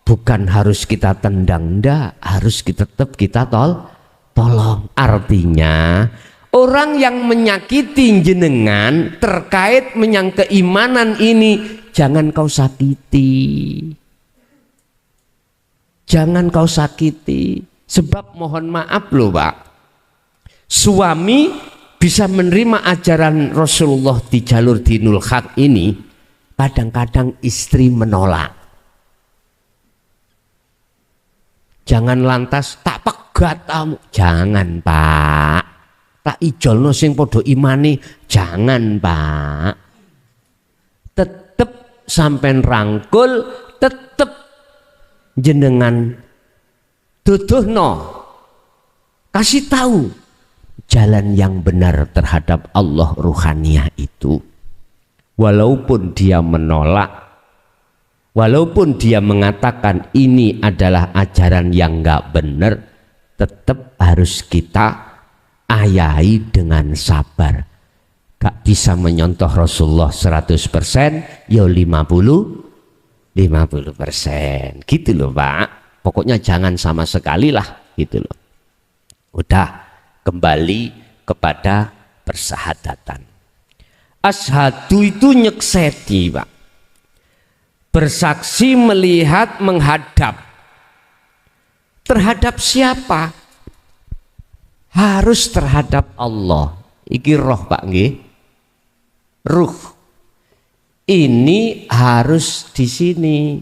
bukan harus kita tendang, ndak, harus tetap kita tolong. Artinya orang yang menyakiti jenengan terkait menyang keimanan ini, jangan kau sakiti. Jangan kau sakiti. Sebab mohon maaf loh Pak, suami bisa menerima ajaran Rasulullah di jalur dinul haq ini, kadang-kadang istri menolak. Jangan lantas tak pegat kamu, jangan Pak. Tak ijolno sing podo imani, jangan Pak. Tetep sampean rangkul, tetep jenengan duduhno, kasih tahu jalan yang benar terhadap Allah ruhaniyah itu. Walaupun dia menolak, Walaupun dia mengatakan ini adalah ajaran yang enggak benar, tetap harus kita ayahi dengan sabar. Gak bisa menyontoh Rasulullah 100%, ya 50% gitu loh Pak. Pokoknya jangan sama sekali lah gitu loh. Udah, kembali kepada persahadatan. Asyhadu itu nyekseti Pak, bersaksi, melihat, menghadap. Terhadap siapa? Harus terhadap Allah. Iki roh Pak nggih. Ruh. Ini harus di sini.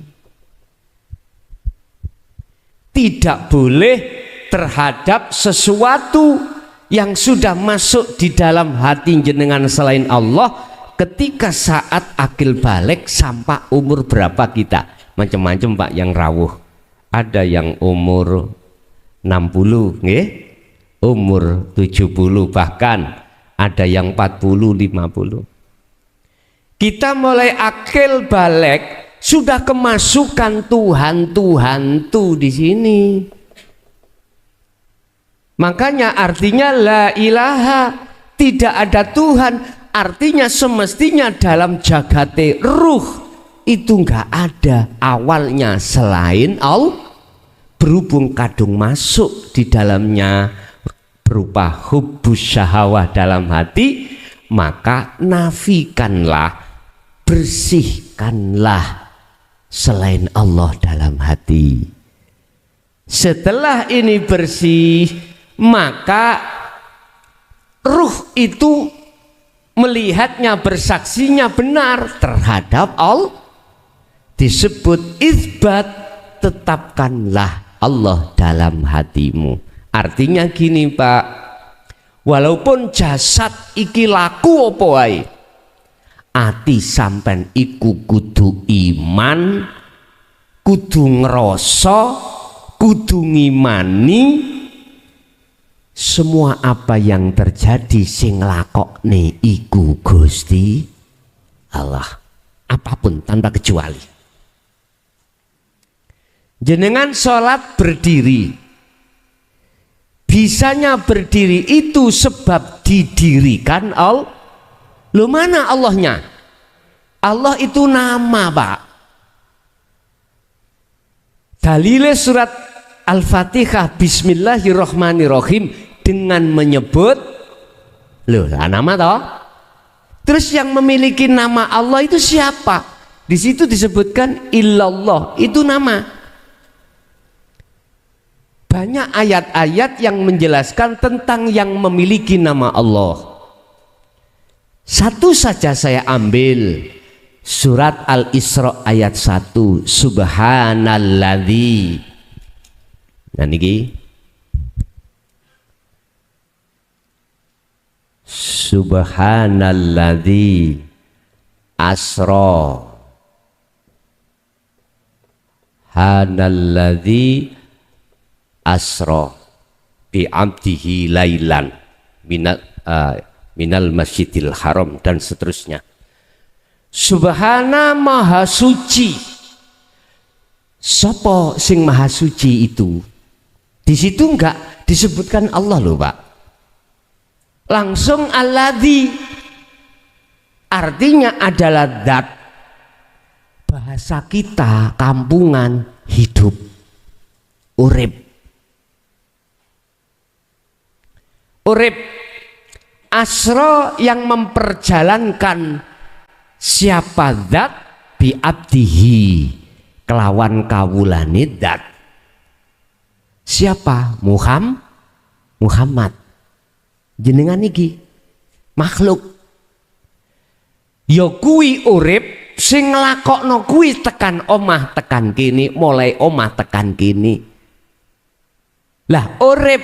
Tidak boleh terhadap sesuatu yang sudah masuk di dalam hati jenengan selain Allah ketika saat akil balik sampai umur berapa kita. Macam-macam Pak yang rawuh. Ada yang umur 60 nggih, umur 70, bahkan ada yang 40, 50. Kita mulai akil balik sudah kemasukan Tuhan tuh di sini. Makanya artinya la ilaha, tidak ada Tuhan, artinya semestinya dalam jagate ruh itu enggak ada awalnya selain Allah. Berhubung kadung masuk di dalamnya berupa hubbus syahwah dalam hati, maka nafikanlah, bersihkanlah selain Allah dalam hati. Setelah ini bersih, maka ruh itu melihatnya, bersaksinya benar terhadap Allah. Disebut isbat, tetapkanlah Allah dalam hatimu. Artinya gini Pak, walaupun jasad iki laku apa wae, ati sampean iku kudu iman, kudu ngrasa, kudu ngimani semua apa yang terjadi sing lakokne iku Gusti Allah, apapun tanpa kecuali. Jenengan sholat berdiri, bisanya berdiri itu sebab didirikan Allah. Loh, mana Allahnya? Allah itu nama Pak. Dalilnya surat Al-Fatihah Bismillahirrahmanirrahim dengan menyebut, loh nama toh. Terus yang memiliki nama Allah itu siapa? Di situ disebutkan illallah, itu nama. Banyak ayat-ayat yang menjelaskan tentang yang memiliki nama Allah. Satu saja saya ambil, surat Al-Isra ayat 1, subhanalladzi. Nah niki subhanalladzi asra, hanalladzi asra bi abdihi lailan minal masjidil haram dan seterusnya. Subhana maha suci. Sopo sing maha suci itu? Di situ enggak disebutkan Allah loh Pak. Langsung alladzi, artinya adalah zat. Bahasa kita kampungan, hidup, urip. Urip, asro yang memperjalankan siapa zat bi abdihi kelawan kawulane zat. Siapa? Muhammad. Jenengan iki makhluk. Ya kuwi urip sing nglakokno kuwi tekan omah tekan kini, mulai omah tekan kini. Lah urip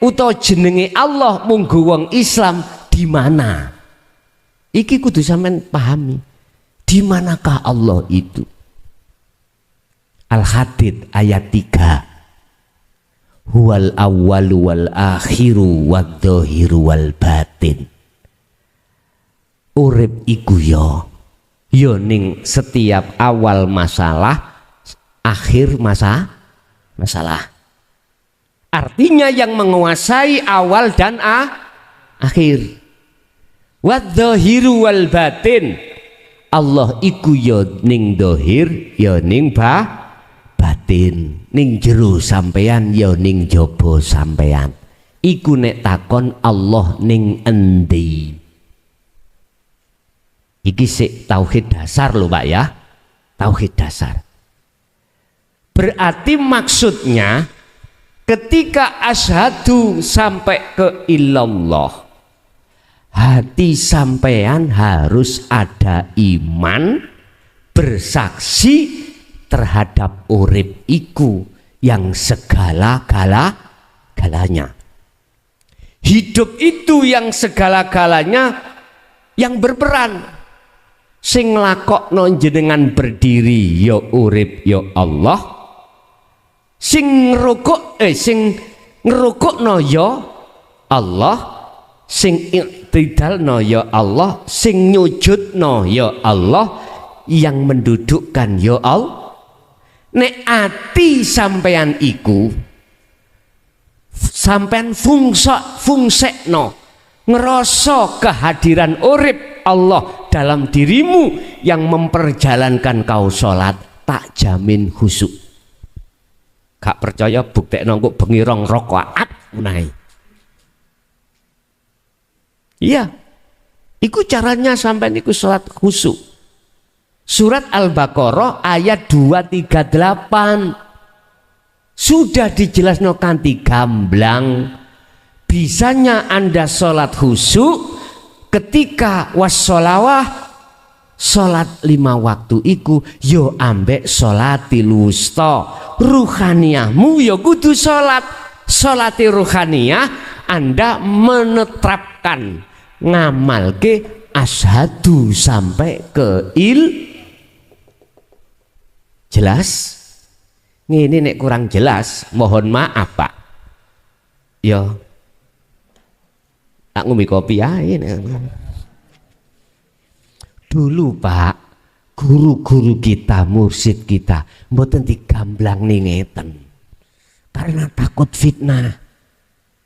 utawa jenenge Allah munggo wong Islam di mana? Iki kudu sampean pahami. Di manakah Allah itu? Al-Hadid ayat 3. Huwal awwalu wal akhiru wadh-dhahiru wal batin. Urip iku ya yo ning setiap awal masalah, akhir masalah. Artinya yang menguasai awal dan akhir. Wadzahiru wal batin. Allah iku yo ning dohir, yo ning batin, ning jero sampeyan, yo ning jaba sampeyan. Iku nek takon Allah ning endi? Iki sik tauhid dasar lho Pak ya. Tauhid dasar. Berarti maksudnya ketika asyhadu sampai ke ilallah, hati sampean harus ada iman, bersaksi terhadap urip iku yang segala-galanya. Hidup itu yang segala-galanya yang berperan. Sing nglakokno jenengan berdiri ya urip ya Allah. Sing ngrukukno ya Allah. Sing iktidalno ya Allah, sing nyujudno ya Allah, yang mendudukkan ya Allah. Nek ati sampean iku sampean fungsekno ngerasa kehadiran urip Allah dalam dirimu yang memperjalankan kau sholat, tak jamin khusyuk. Gak percaya buktekno kok bengi 2 rakaat menae. Iya, iku caranya sampean iku sholat khusyuk. Surat Al-Baqarah ayat 238 sudah dijelaskan kanthi gamblang. Bisanya Anda sholat khusyuk ketika wassolawah, sholat 5 waktu iku yo ambek sholatil wusta. Ruhaniyahmu yo kudu sholati ruhaniyah. Anda menetapkan ngamalke asyhadu sampai ke jelas. Ini nek kurang jelas mohon maaf Pak. Yo tak ngombe kopi ae. Dulu Pak, guru-guru kita, mursyid kita mboten digamblang ning ngeten. Karena takut fitnah.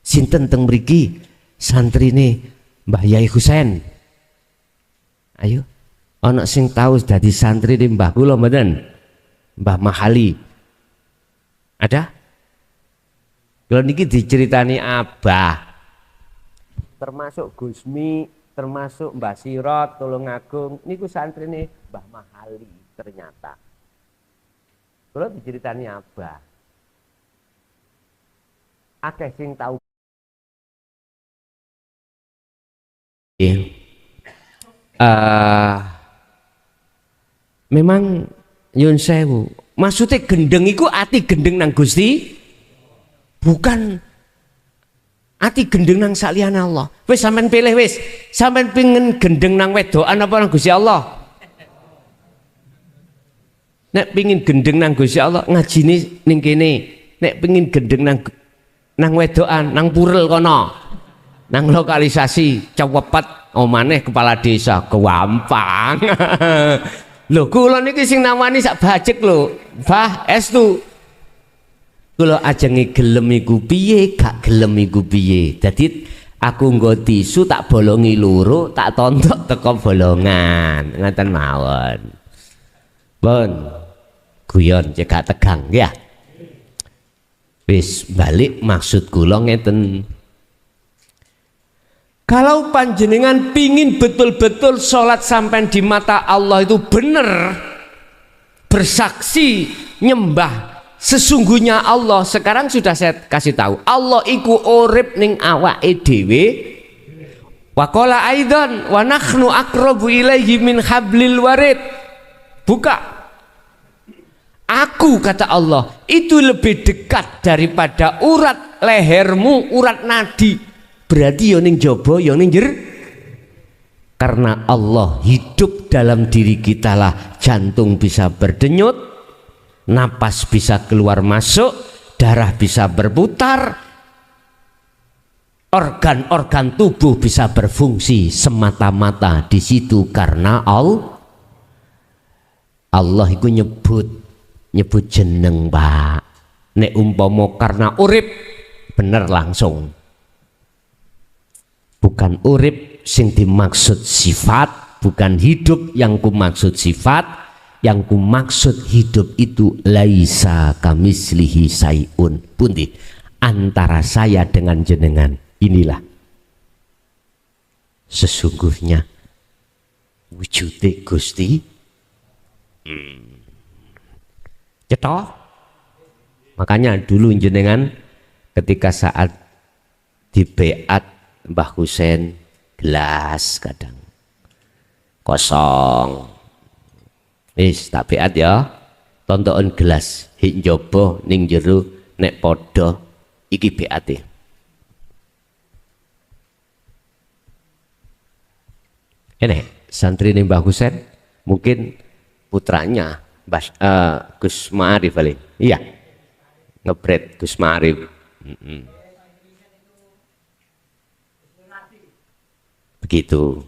Sinten teng mriki santrine Mbah Yai Husain? Ayo, ana sing tahu dadi santri di Mbah kula mboten? Mbah Mahali. Ada? Kalau niki diceritani Abah. Termasuk Gusmi, termasuk Mbah Sirot, Tulungagung, niku santrine Mbah Mahali ternyata. Kalau diceritani Abah. Akeh sing tahu. Memang nyun sewu, maksudnya gendeng iku ati gendeng nang Gusti, bukan ati gendeng nang saliyane Allah. Wis sampean pilih wis, sampean pengin gendeng nang wedokan apa nang Gusti Allah? Nek pengin gendeng nang Gusti Allah ngajine ning kene. Nek pengin gendeng nang wedokan nang purel kono. Nang lokalisasi cepet omane kepala desa gampang. Lho kula niki sing namani sak bajek lho, Mbah Estu. Kula ajengi gelem iku piye, gak gelem iku piye. Dadi aku nggo tisu tak bolongi loro, tak tontok teko bolongan. Ngoten mawon. Pun guyon cekak tegang ya. Wis balik maksud kula ngeten. Kalau panjenengan pingin betul-betul sholat sampai di mata Allah itu benar, bersaksi nyembah sesungguhnya Allah. Sekarang sudah saya kasih tahu, Allah iku urip ning awake dhewe. Wa qala aidan wa nahnu aqrabu ilaihi min hablil warid. Buka. Aku kata Allah itu lebih dekat daripada urat lehermu, urat nadi. Berarti yo ning jaba yo ning jer. Karena Allah hidup dalam diri kita lah, jantung bisa berdenyut, napas bisa keluar masuk, darah bisa berputar, organ-organ tubuh bisa berfungsi semata-mata di situ karena Allah. Allah iku nyebut jeneng, Pak. Nek umpama karena urip bener langsung. Bukan urip sing dimaksud sifat, bukan hidup yang ku maksud sifat, yang ku maksud hidup itu laisa kamislihi sayun. Pundi antara saya dengan jenengan inilah sesungguhnya wujude Gusti. Cetok. Makanya dulu jenengan ketika saat di beat Mbah Husein gelas kadang kosong, wis tak beat ya, tonton gelas hik njaba ning jero nek padha iki beate. Enek santri ning Mbah Husein mungkin putranya Gus Ma'arif paling. Iya. Ngebret Gus Ma'arif. Begitu.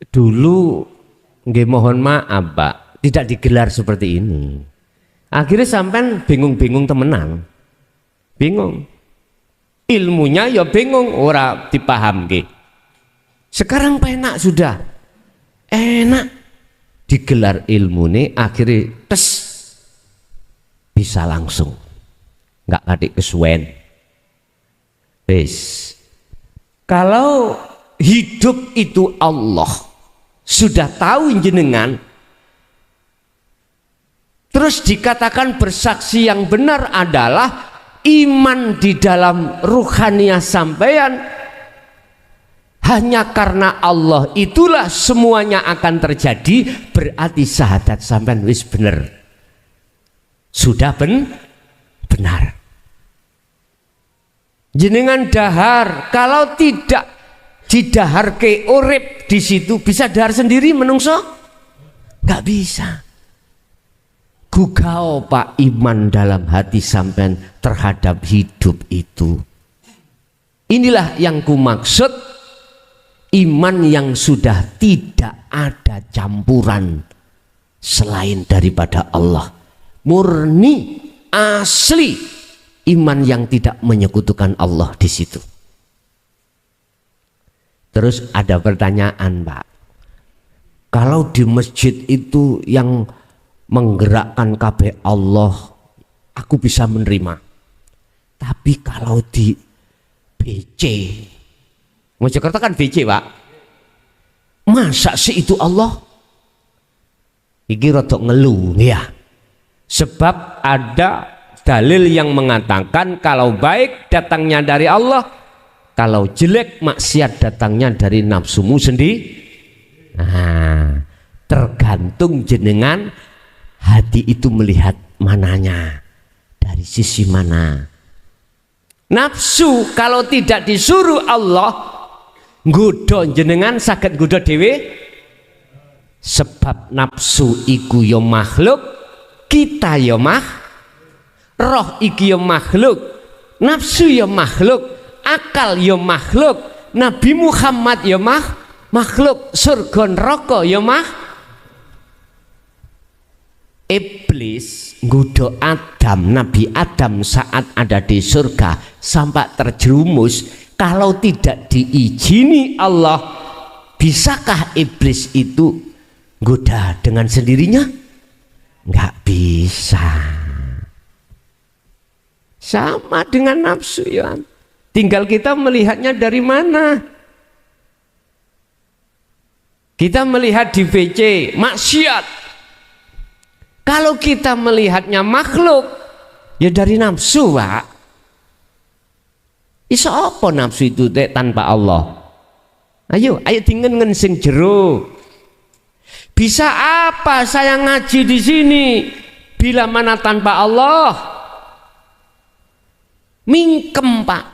Dulu nggih mohon maaf, Pak, tidak digelar seperti ini. Akhirnya sampean bingung-bingung temenan. Bingung. Ilmunya ya bingung, ora dipahamke. Sekarang penak sudah. Enak digelar ilmune akhirnya tes bisa langsung. Enggak kadik kesuwen. Wis. Kalau hidup itu Allah sudah tahu jenengan, terus dikatakan bersaksi yang benar adalah iman di dalam ruhaniyah sampeyan, hanya karena Allah itulah semuanya akan terjadi, berarti syahadat sampean wis bener, sudah benar. Jenengan dahar, kalau tidak didahar ke urip di situ bisa dahar sendiri menungso? Gak bisa. Gugao Pak iman dalam hati sampean terhadap hidup itu. Inilah yang ku maksud iman yang sudah tidak ada campuran selain daripada Allah. Murni asli iman yang tidak menyekutukan Allah di situ. Terus ada pertanyaan, Pak. Kalau di masjid itu yang menggerakkan kabeh Allah, aku bisa menerima. Tapi kalau di BC, Mojokerto kan BC, Pak. Masa sih itu Allah? Iki rodok ngeluh ya. Sebab ada dalil yang mengatakan kalau baik datangnya dari Allah, kalau jelek maksiat datangnya dari nafsumu sendiri. Nah, tergantung jenengan hati itu melihat mananya, dari sisi mana. Nafsu kalau tidak disuruh Allah nggodho jenengan saged nggodho dhewe, sebab nafsu iku ya makhluk, kita ya roh iki ya makhluk, nafsu ya makhluk, akal ya makhluk, Nabi Muhammad ya makhluk, surga neraka ya Iblis nggodho Adam, Nabi Adam saat ada di surga sampai terjerumus. Kalau tidak diizini Allah, bisakah iblis itu goda dengan sendirinya? Nggak bisa. Sama dengan nafsu ya. Tinggal kita melihatnya dari mana. Kita melihat di VC maksiat. Kalau kita melihatnya makhluk, ya dari nafsu, Pak. Iso apa nafsu itu tanpa Allah? Ayo dingen sing jero. Bisa apa saya ngaji di sini bila mana tanpa Allah? Mingkem, Pak.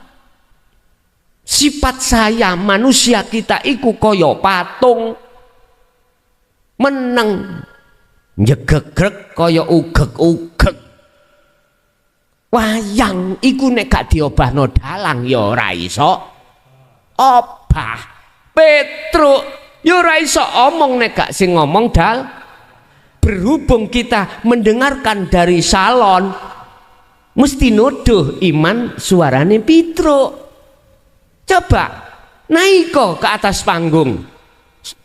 Sifat saya manusia kita iku kaya patung, meneng nyegegrek kaya ugeg-ugeg. Wayang iku nek gak diobahno dalang ya ora iso obah. Petruk Ya ora iso omong nek gak sing ngomong dal. Berhubung kita mendengarkan dari salon, mesti nuduh iman suarane Pitro. Coba naiko ke atas panggung.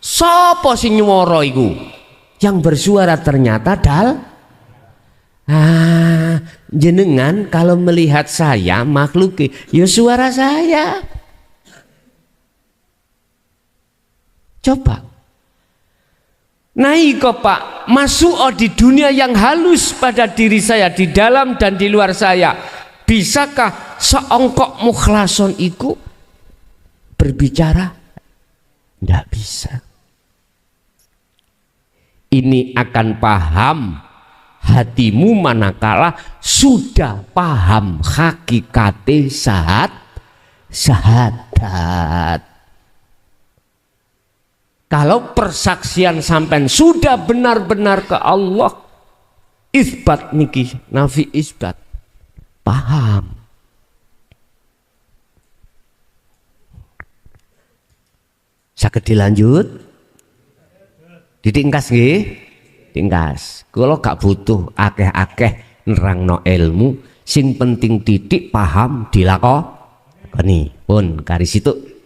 Sopo sing nyuwara iku? Yang bersuara ternyata dal. Jenengan kalau melihat saya makhluk, ya suara saya. Coba naiko Pak, masuk di dunia yang halus pada diri saya, di dalam dan di luar saya. Bisakah seongkok mukhlason itu berbicara? Tidak bisa. Ini akan paham hatimu manakala sudah paham hakikate syahadat. Kalau persaksian sampai sudah benar-benar ke Allah, isbat niki, nafi isbat, paham. Saged dilanjut, ditingkas nggih, tingkas. Kalau gak butuh akeh-akeh nerangno ilmu, sing penting titik paham dilakoni. Pun garis itu.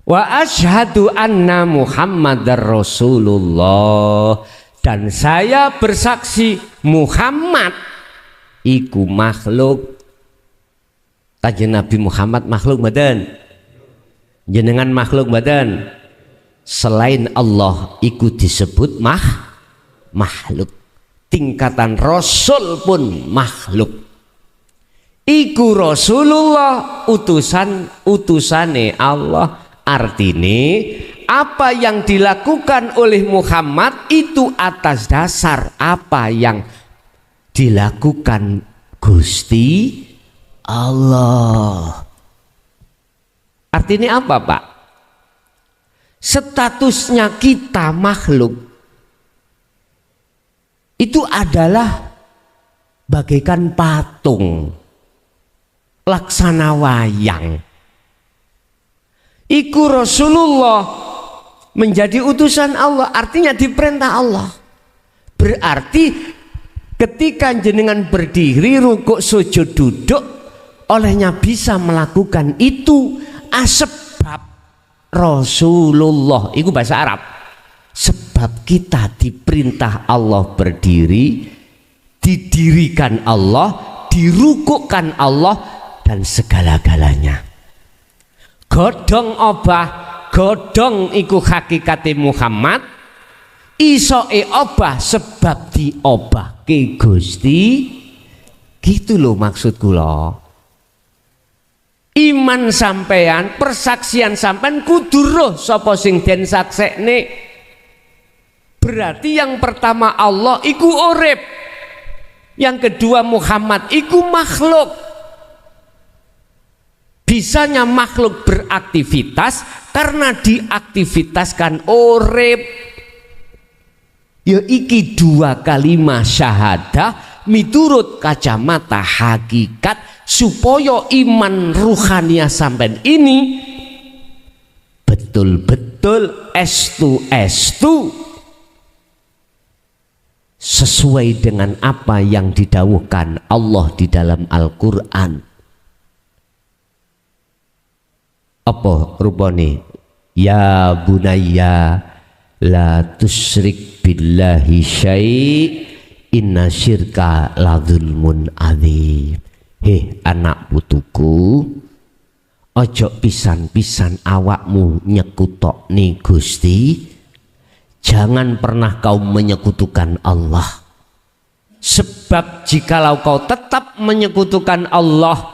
Wa asyhadu anna Muhammadar Rasulullah, dan saya bersaksi Muhammad iku makhluk. Kanjeng Nabi Muhammad makhluk badan. Jenengan makhluk badan. Selain Allah iku disebut makhluk. Tingkatan Rasul pun makhluk. Iku Rasulullah utusane Allah. Artinya apa yang dilakukan oleh Muhammad itu atas dasar apa yang dilakukan Gusti Allah. Artinya apa Pak? Statusnya kita makhluk itu adalah bagaikan patung laksana wayang. Iku Rasulullah menjadi utusan Allah, artinya diperintah Allah. Berarti ketika jenengan berdiri, rukuk, sujud, duduk, olehnya bisa melakukan itu sebab Rasulullah. Itu bahasa Arab. Sebab kita diperintah Allah berdiri, didirikan Allah, dirukukkan Allah, dan segala-galanya. Godong obah, godong iku hakikate Muhammad, isoe obah sebab diobah ke Gusti. Gitu loh maksud kula. Iman sampean, persaksian sampean kudu roh sapa sing den saksekne. Berarti yang pertama Allah iku urip, yang kedua Muhammad iku makhluk. Bisanya makhluk beraktivitas karena diaktivitaskan urip. Ya iki dua kalimat syahadah miturut kacamata hakikat, supaya iman ruhania sampean ini betul-betul estu sesuai dengan apa yang didawuhkan Allah di dalam Al-Qur'an. Apa rupane? Ya bunayya la tusyrik billahi syai' inna syirka la dzulmun adzim. Anak putuku, ojo pisan-pisan awakmu nyekutokne Gusti. Jangan pernah kau menyekutukan Allah. Sebab jikalau kau tetap menyekutukan Allah,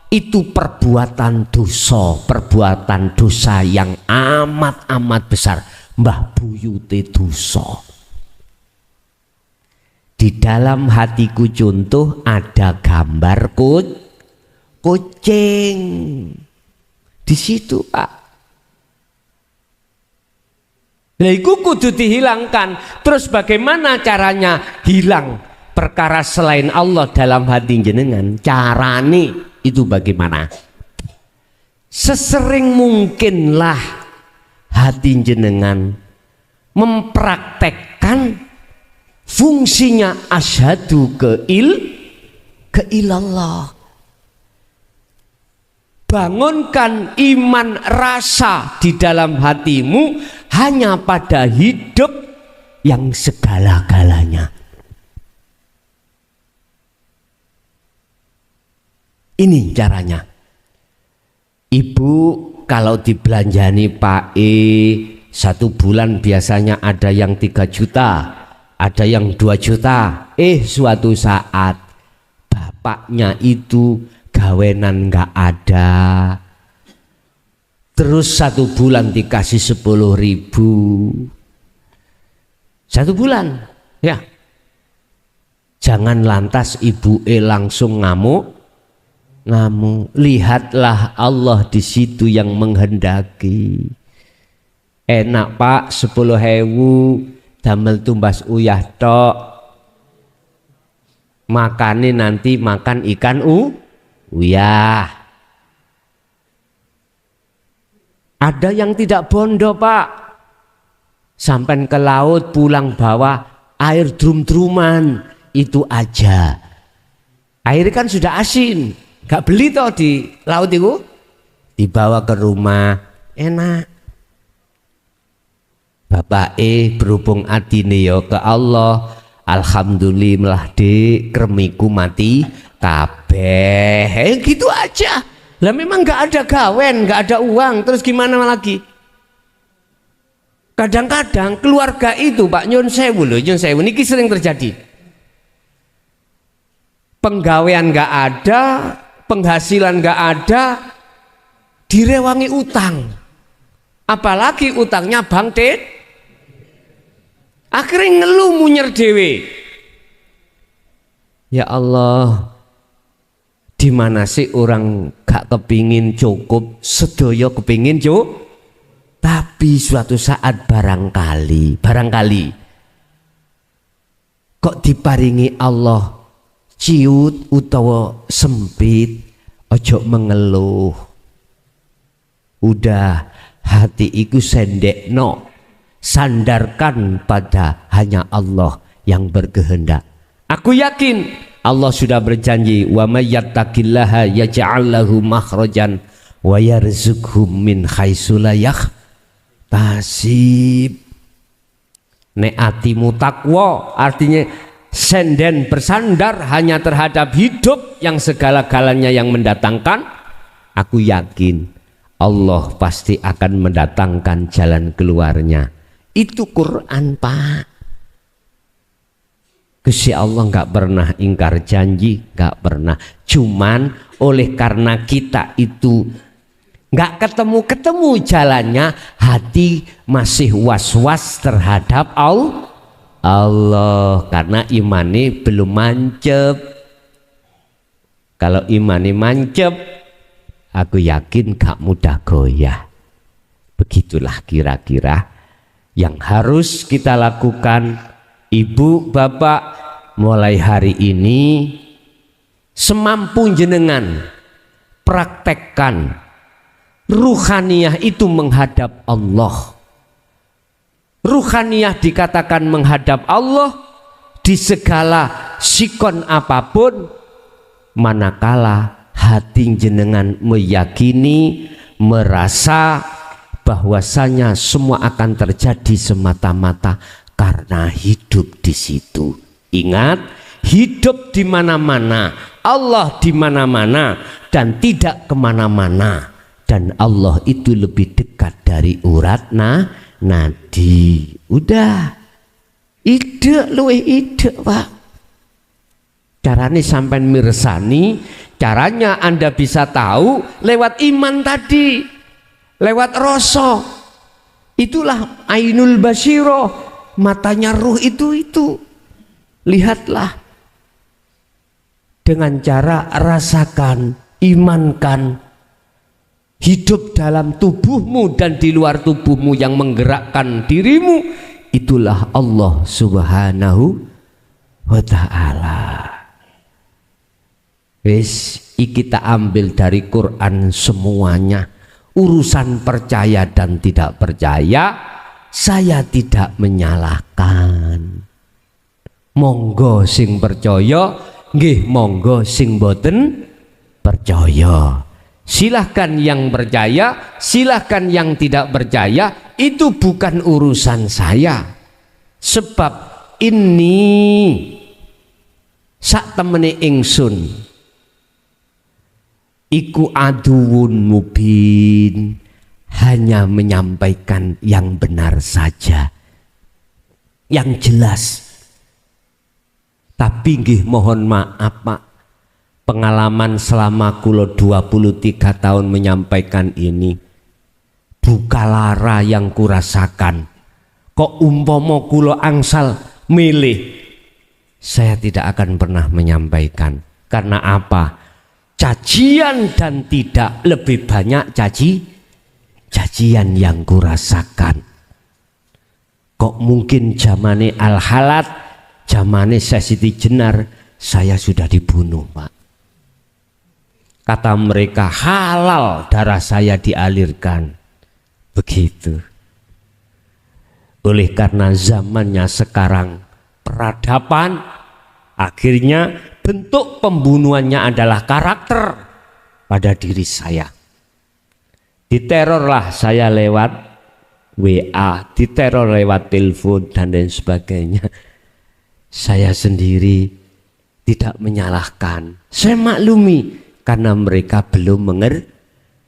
itu perbuatan dosa yang amat besar, mbah buyute dosa. Di dalam hatiku contoh ada gambar kucing di situ Pak. Lah iku kudu dihilangkan. Terus bagaimana caranya hilang perkara selain Allah dalam hati jenengan? Carane itu bagaimana? Sesering mungkinlah hati jenengan mempraktekkan fungsinya asyhadu ke ilallah. Bangunkan iman rasa di dalam hatimu hanya pada hidup yang segala-galanya. Ini caranya. Ibu kalau dibelanjani Pak E 1 bulan biasanya ada yang 3 juta, ada yang 2 juta. Suatu saat bapaknya itu gawenan nggak ada, terus 1 bulan dikasih 10.000 1 bulan ya. Jangan lantas ibu langsung ngamuk. Lihatlah Allah di situ yang menghendaki. Enak Pak 10.000 damel tumbas uyah tok, makane nanti makan ikan uyah. Ada yang tidak bondo Pak, sampai ke laut pulang bawa air drum-druman, itu aja. Air kan sudah asin, gak beli toh di laut itu, dibawa ke rumah enak. Bapak berhubung adine ya ke Allah, alhamdulillah dek kremiku mati kabeh. Gitu aja lah. Memang gak ada gawen, gak ada uang, terus gimana lagi? Kadang-kadang keluarga itu Pak, nyun sewu niki sering terjadi. Penggawean gak ada, penghasilan gak ada, direwangi utang. Apalagi utangnya bangkit, akhirnya ngeluh munyer dewe. Ya Allah, di mana sih orang gak kepingin cukup, sedoyo kepingin cukup. Tapi suatu saat barangkali kok diparingi Allah ciut utawa sempit, ojo mengeluh. Udah, hati iku sendekno, sandarkan pada hanya Allah yang berkehendak. Aku yakin Allah sudah berjanji, wa may yattaqillaha yaj'al lahu makhrajan wa yarzuqhu min haitsu la yahtasib. Nek atimu takwa, artinya senden bersandar hanya terhadap hidup yang segala-galanya yang mendatangkan, aku yakin Allah pasti akan mendatangkan jalan keluarnya. Itu Quran Pak. Gusti Allah nggak pernah ingkar janji, nggak pernah. Cuman oleh karena kita itu nggak ketemu jalannya, hati masih was-was terhadap Allah karena imani belum mancep. Kalau imani mancep, aku yakin gak mudah goyah. Begitulah kira-kira yang harus kita lakukan. Ibu, bapak, mulai hari ini semampu jenengan praktekkan ruhaniyah itu menghadap Allah. Ruhaniyah dikatakan menghadap Allah di segala sikon apapun, manakala hati jenengan meyakini, merasa bahwasanya semua akan terjadi semata-mata karena hidup di situ. Ingat, hidup di mana-mana, Allah di mana-mana dan tidak kemana-mana. Dan Allah itu lebih dekat dari urat nadi. Udah, ide luwih ide Pak. Caranya sampai mirsani, caranya Anda bisa tahu lewat iman tadi, lewat rasa. Itulah ainul basyiro, matanya ruh itu. Lihatlah dengan cara rasakan, imankan, hidup dalam tubuhmu dan di luar tubuhmu yang menggerakkan dirimu. Itulah Allah Subhanahu wa ta'ala. Wis, kita ambil dari Quran semuanya Urusan percaya dan tidak percaya, saya tidak menyalahkan. Monggo sing percaya, nggih monggo sing boten percaya. Silahkan yang percaya, silahkan yang tidak percaya, itu bukan urusan saya. Sebab ini sak temene ingsun iku aduun mubin, hanya menyampaikan yang benar saja, yang jelas. Tapi nggih mohon maaf Pak, pengalaman selama kulo 23 tahun menyampaikan ini, buka lara yang kurasakan. Kok umpomo kulo angsal milih, saya tidak akan pernah menyampaikan. Karena apa? Cacian dan tidak lebih banyak cacian yang kurasakan. Kok mungkin zamane Al-Halat, zamane Siti Jenar, saya sudah dibunuh Pak. Kata mereka halal darah saya dialirkan. Begitu. Oleh karena zamannya sekarang peradaban, akhirnya bentuk pembunuhannya adalah karakter pada diri saya. Diterorlah saya lewat WA, diteror lewat telepon dan lain sebagainya. Saya sendiri tidak menyalahkan, saya maklumi karena mereka belum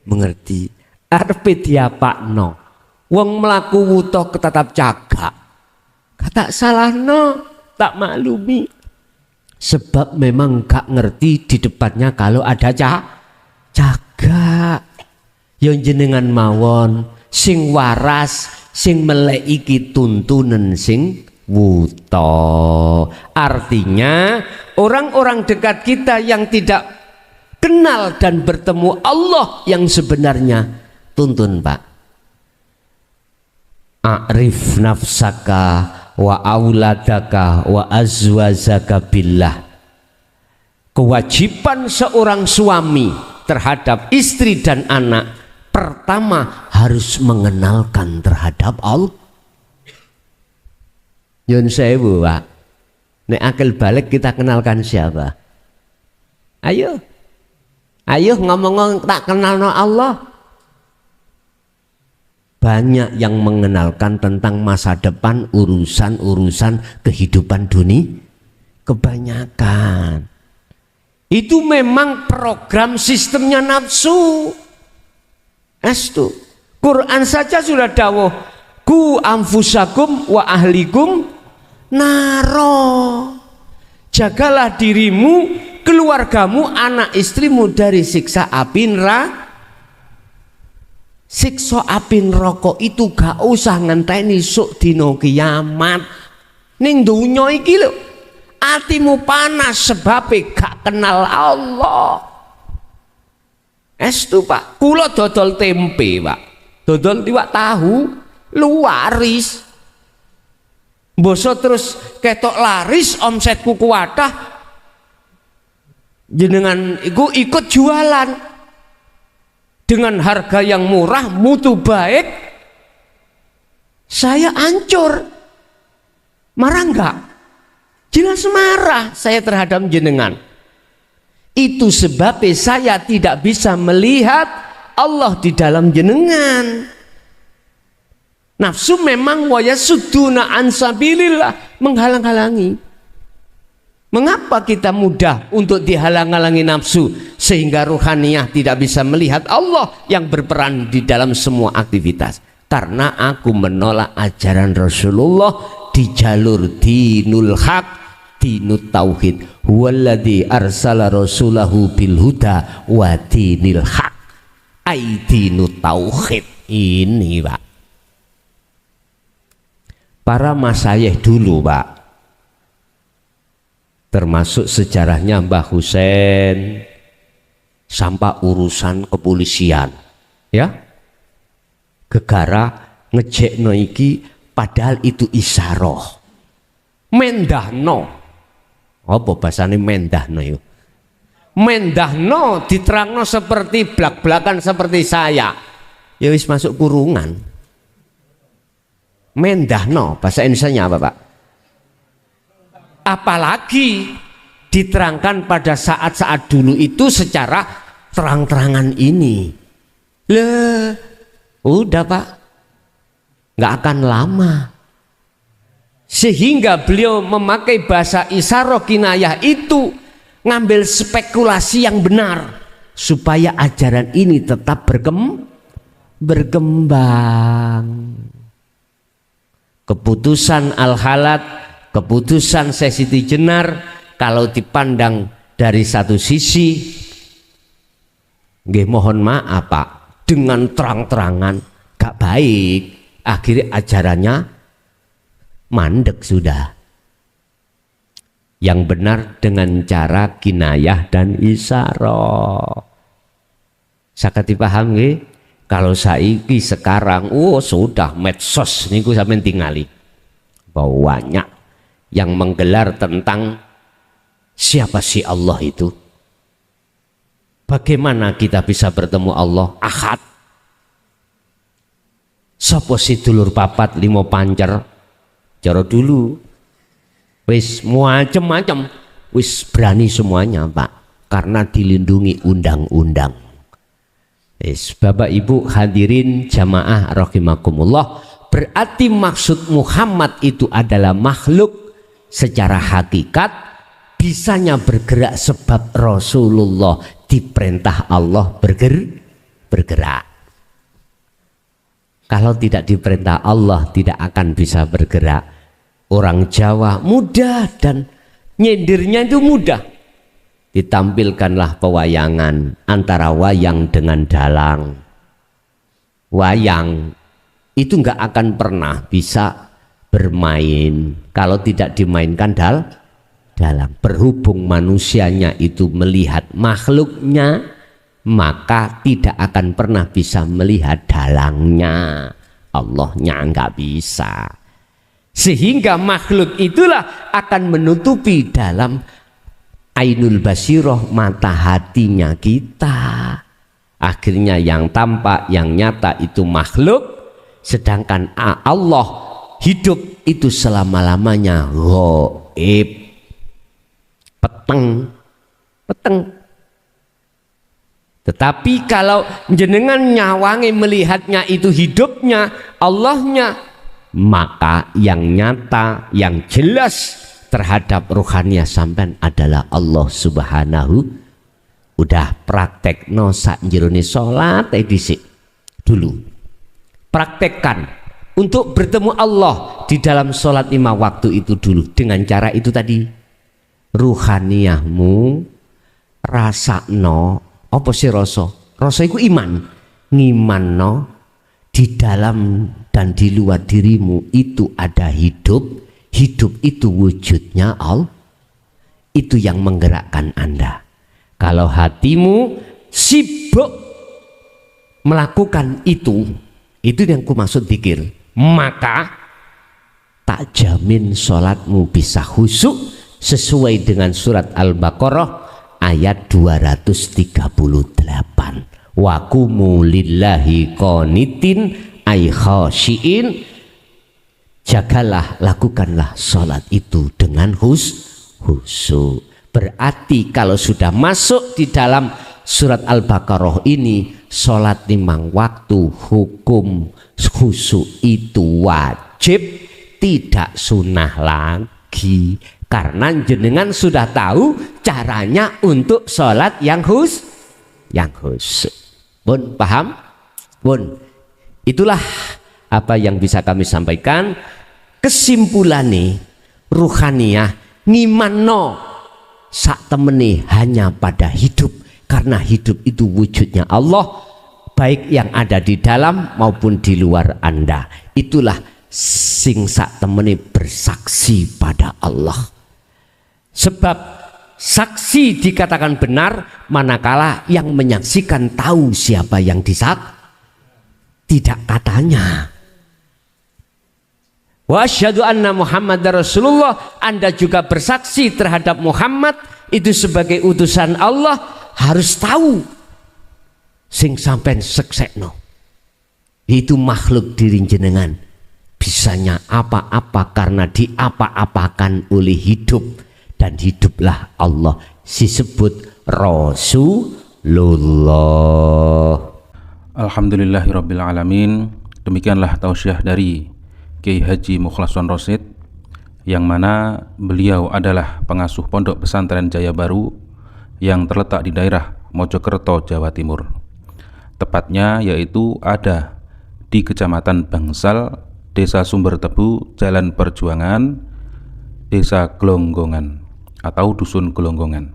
mengerti. Arep diapakno, wong mlaku wuto tetap cagak, kata salah no, tak maklumi. Sebab memang gak ngerti di depannya kalau ada cagak. Yang jenengan mawon sing waras, sing melek iki tuntunan sing wuto. Artinya orang-orang dekat kita yang tidak kenal dan bertemu Allah yang sebenarnya, tuntun Pak. A'rif nafsaka wa auladaka wa azwajaka billah. Kewajiban seorang suami terhadap istri dan anak, pertama harus mengenalkan terhadap Allah. Yun sewu Pak, nek akil balik kita kenalkan siapa? Ayo ngomong tak kenal no Allah. Banyak yang mengenalkan tentang masa depan, urusan-urusan kehidupan dunia. Kebanyakan itu memang program sistemnya nafsu. Estu Quran saja sudah dawuh, ku anfusakum wa ahlikum naro. Jagalah dirimu, keluargamu, anak istrimu dari siksa api neraka. Siksa api neraka itu gak usah ngenteni sok dina kiamat. Ning donya iki lho, atimu panas sebab gak kenal Allah. Estu Pak, kula dodol tempe Pak, dodol iwak tahu, luaris. Boso terus ketok laris, omsetku kuwatah, jenengan iku ikut jualan dengan harga yang murah, mutu baik, saya hancur. Marah enggak? Jelas marah saya terhadap jenengan. Itu sebabnya saya tidak bisa melihat Allah di dalam jenengan. Nafsu memang wayasudduna an sabilillah, menghalang-halangi. Mengapa kita mudah untuk dihalang-halangi nafsu sehingga ruhaniyah tidak bisa melihat Allah yang berperan di dalam semua aktivitas? Karena aku menolak ajaran Rasulullah di jalur dinul haq, dinut tauhid. Huwaladzi arsala rasulahu bil huda wa dinil haq, ai dinut tauhid. Ini Pak, para masyayikh dulu Pak, termasuk sejarahnya Mbah Husain sampai urusan kepolisian, ya, gegara ngejekno iki padahal itu isyarah, mendahno. Apa bahasane mendahno yuk? Mendahno diterangno seperti blak-blakan seperti saya. ya wis masuk kurungan. Mendahno, bahasa Indonesianya apa Pak? Apalagi diterangkan pada saat-saat dulu itu secara terang-terangan ini. Udah Pak, nggak akan lama. Sehingga beliau memakai bahasa isyarah kinayah itu ngambil spekulasi yang benar supaya ajaran ini tetap berkembang. Keputusan Al-Halat, keputusan Syekh Siti Jenar kalau dipandang dari satu sisi, nggih mohon maaf Pak, dengan terang-terangan gak baik, akhirnya ajarannya mandek sudah. Yang benar dengan cara kinayah dan isyarah. Sakit dipaham nggih? Kalau saiki sekarang, sudah medsos niku sampeyan tingali. Banyak yang menggelar tentang siapa sih Allah itu. Bagaimana kita bisa bertemu Allah? Ahad. Sopo si dulur papat limo pancer. Cara dulu. Wis macam-macam. Wis berani semuanya Pak. Karena dilindungi undang-undang. Bapak Ibu hadirin jamaah rahimakumullah, berarti maksud Muhammad itu adalah makhluk secara hakikat, bisanya bergerak sebab Rasulullah diperintah Allah bergerak. Kalau tidak diperintah Allah tidak akan bisa bergerak. Orang Jawa mudah dan nyindirnya itu mudah. Ditampilkanlah pewayangan antara wayang dengan dalang. Wayang itu nggak akan pernah bisa bermain kalau tidak dimainkan dalang. Berhubung manusianya itu melihat makhluknya, maka tidak akan pernah bisa melihat dalangnya. Allahnya nggak bisa. Sehingga makhluk itulah akan menutupi dalam ainul basiroh, mata hatinya kita. Akhirnya yang tampak, yang nyata itu makhluk, sedangkan Allah hidup itu selama-lamanya ghaib. Peteng. Tetapi kalau jenengan nyawangi melihatnya itu hidupnya, Allahnya, maka yang nyata, yang jelas terhadap ruhaniyah sampean adalah Allah Subhanahu. Udah praktek no sak jerone salat dhisik dulu. Praktekkan untuk bertemu Allah di dalam salat 5 waktu itu dulu dengan cara itu tadi. Ruhaniyahmu rasakno apa sih rasa? Rasa iku iman. Ngimanno di dalam dan di luar dirimu itu ada hidup. Hidup itu wujudnya Allah. Itu yang menggerakkan Anda. Kalau hatimu sibuk melakukan itu yang ku maksud zikir, maka tak jamin sholatmu bisa khusyuk sesuai dengan surat Al-Baqarah ayat 238. Wa qumu lillahi qanitin ay khasyiin. Jagalah, lakukanlah sholat itu dengan khusyuk. Berarti kalau sudah masuk di dalam surat Al-Baqarah ini, sholat 5 waktu hukum khusyuk itu wajib, tidak sunnah lagi. Karena jenengan sudah tahu caranya untuk sholat yang khusyuk. Bun, paham? Bun, itulah apa yang bisa kami sampaikan. Kesimpulannya ruhaniyah ngimanno sak temene hanya pada hidup, karena hidup itu wujudnya Allah, baik yang ada di dalam maupun di luar Anda. Itulah sing sak temene bersaksi pada Allah. Sebab saksi dikatakan benar manakala yang menyaksikan tahu siapa yang tidak katanya. Wa asyhadu anna Muhammadar Rasulullah, Anda juga bersaksi terhadap Muhammad itu sebagai utusan Allah, harus tahu sing sampean seksekno. Itu makhluk diri jenengan. Bisanya apa-apa karena diapa-apakan oleh hidup, dan hiduplah Allah, disebut Rasulullah. Alhamdulillahirabbil alamin. Demikianlah tausiah dari Kiai Haji Mukhlason Rosyid, yang mana beliau adalah pengasuh Pondok Pesantren Jaya Baru yang terletak di daerah Mojokerto, Jawa Timur. Tepatnya yaitu ada di Kecamatan Bangsal, Desa Sumber Tebu, Jalan Perjuangan, Desa Glonggongan atau Dusun Glonggongan.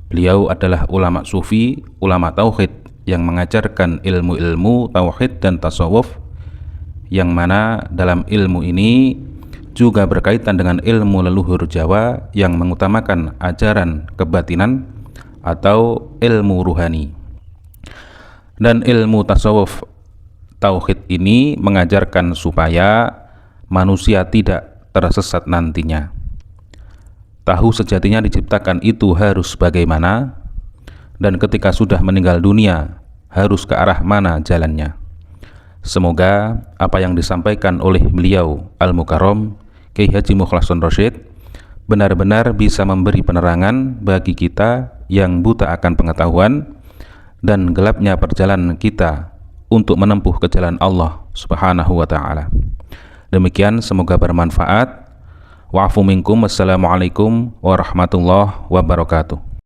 Beliau adalah ulama sufi, ulama tauhid yang mengajarkan ilmu-ilmu tauhid dan tasawuf, yang mana dalam ilmu ini juga berkaitan dengan ilmu leluhur Jawa yang mengutamakan ajaran kebatinan atau ilmu ruhani. Dan ilmu tasawuf tauhid ini mengajarkan supaya manusia tidak tersesat nantinya. Tahu sejatinya diciptakan itu harus bagaimana, dan ketika sudah meninggal dunia harus ke arah mana jalannya. Semoga apa yang disampaikan oleh beliau Al-Mukarram Kiai Haji Mukhlason Rosyid benar-benar bisa memberi penerangan bagi kita yang buta akan pengetahuan dan gelapnya perjalanan kita untuk menempuh ke jalan Allah Subhanahu wa ta'ala. Demikian, semoga bermanfaat. Wa'afu minkum. Wassalamualaikum warahmatullahi wabarakatuh.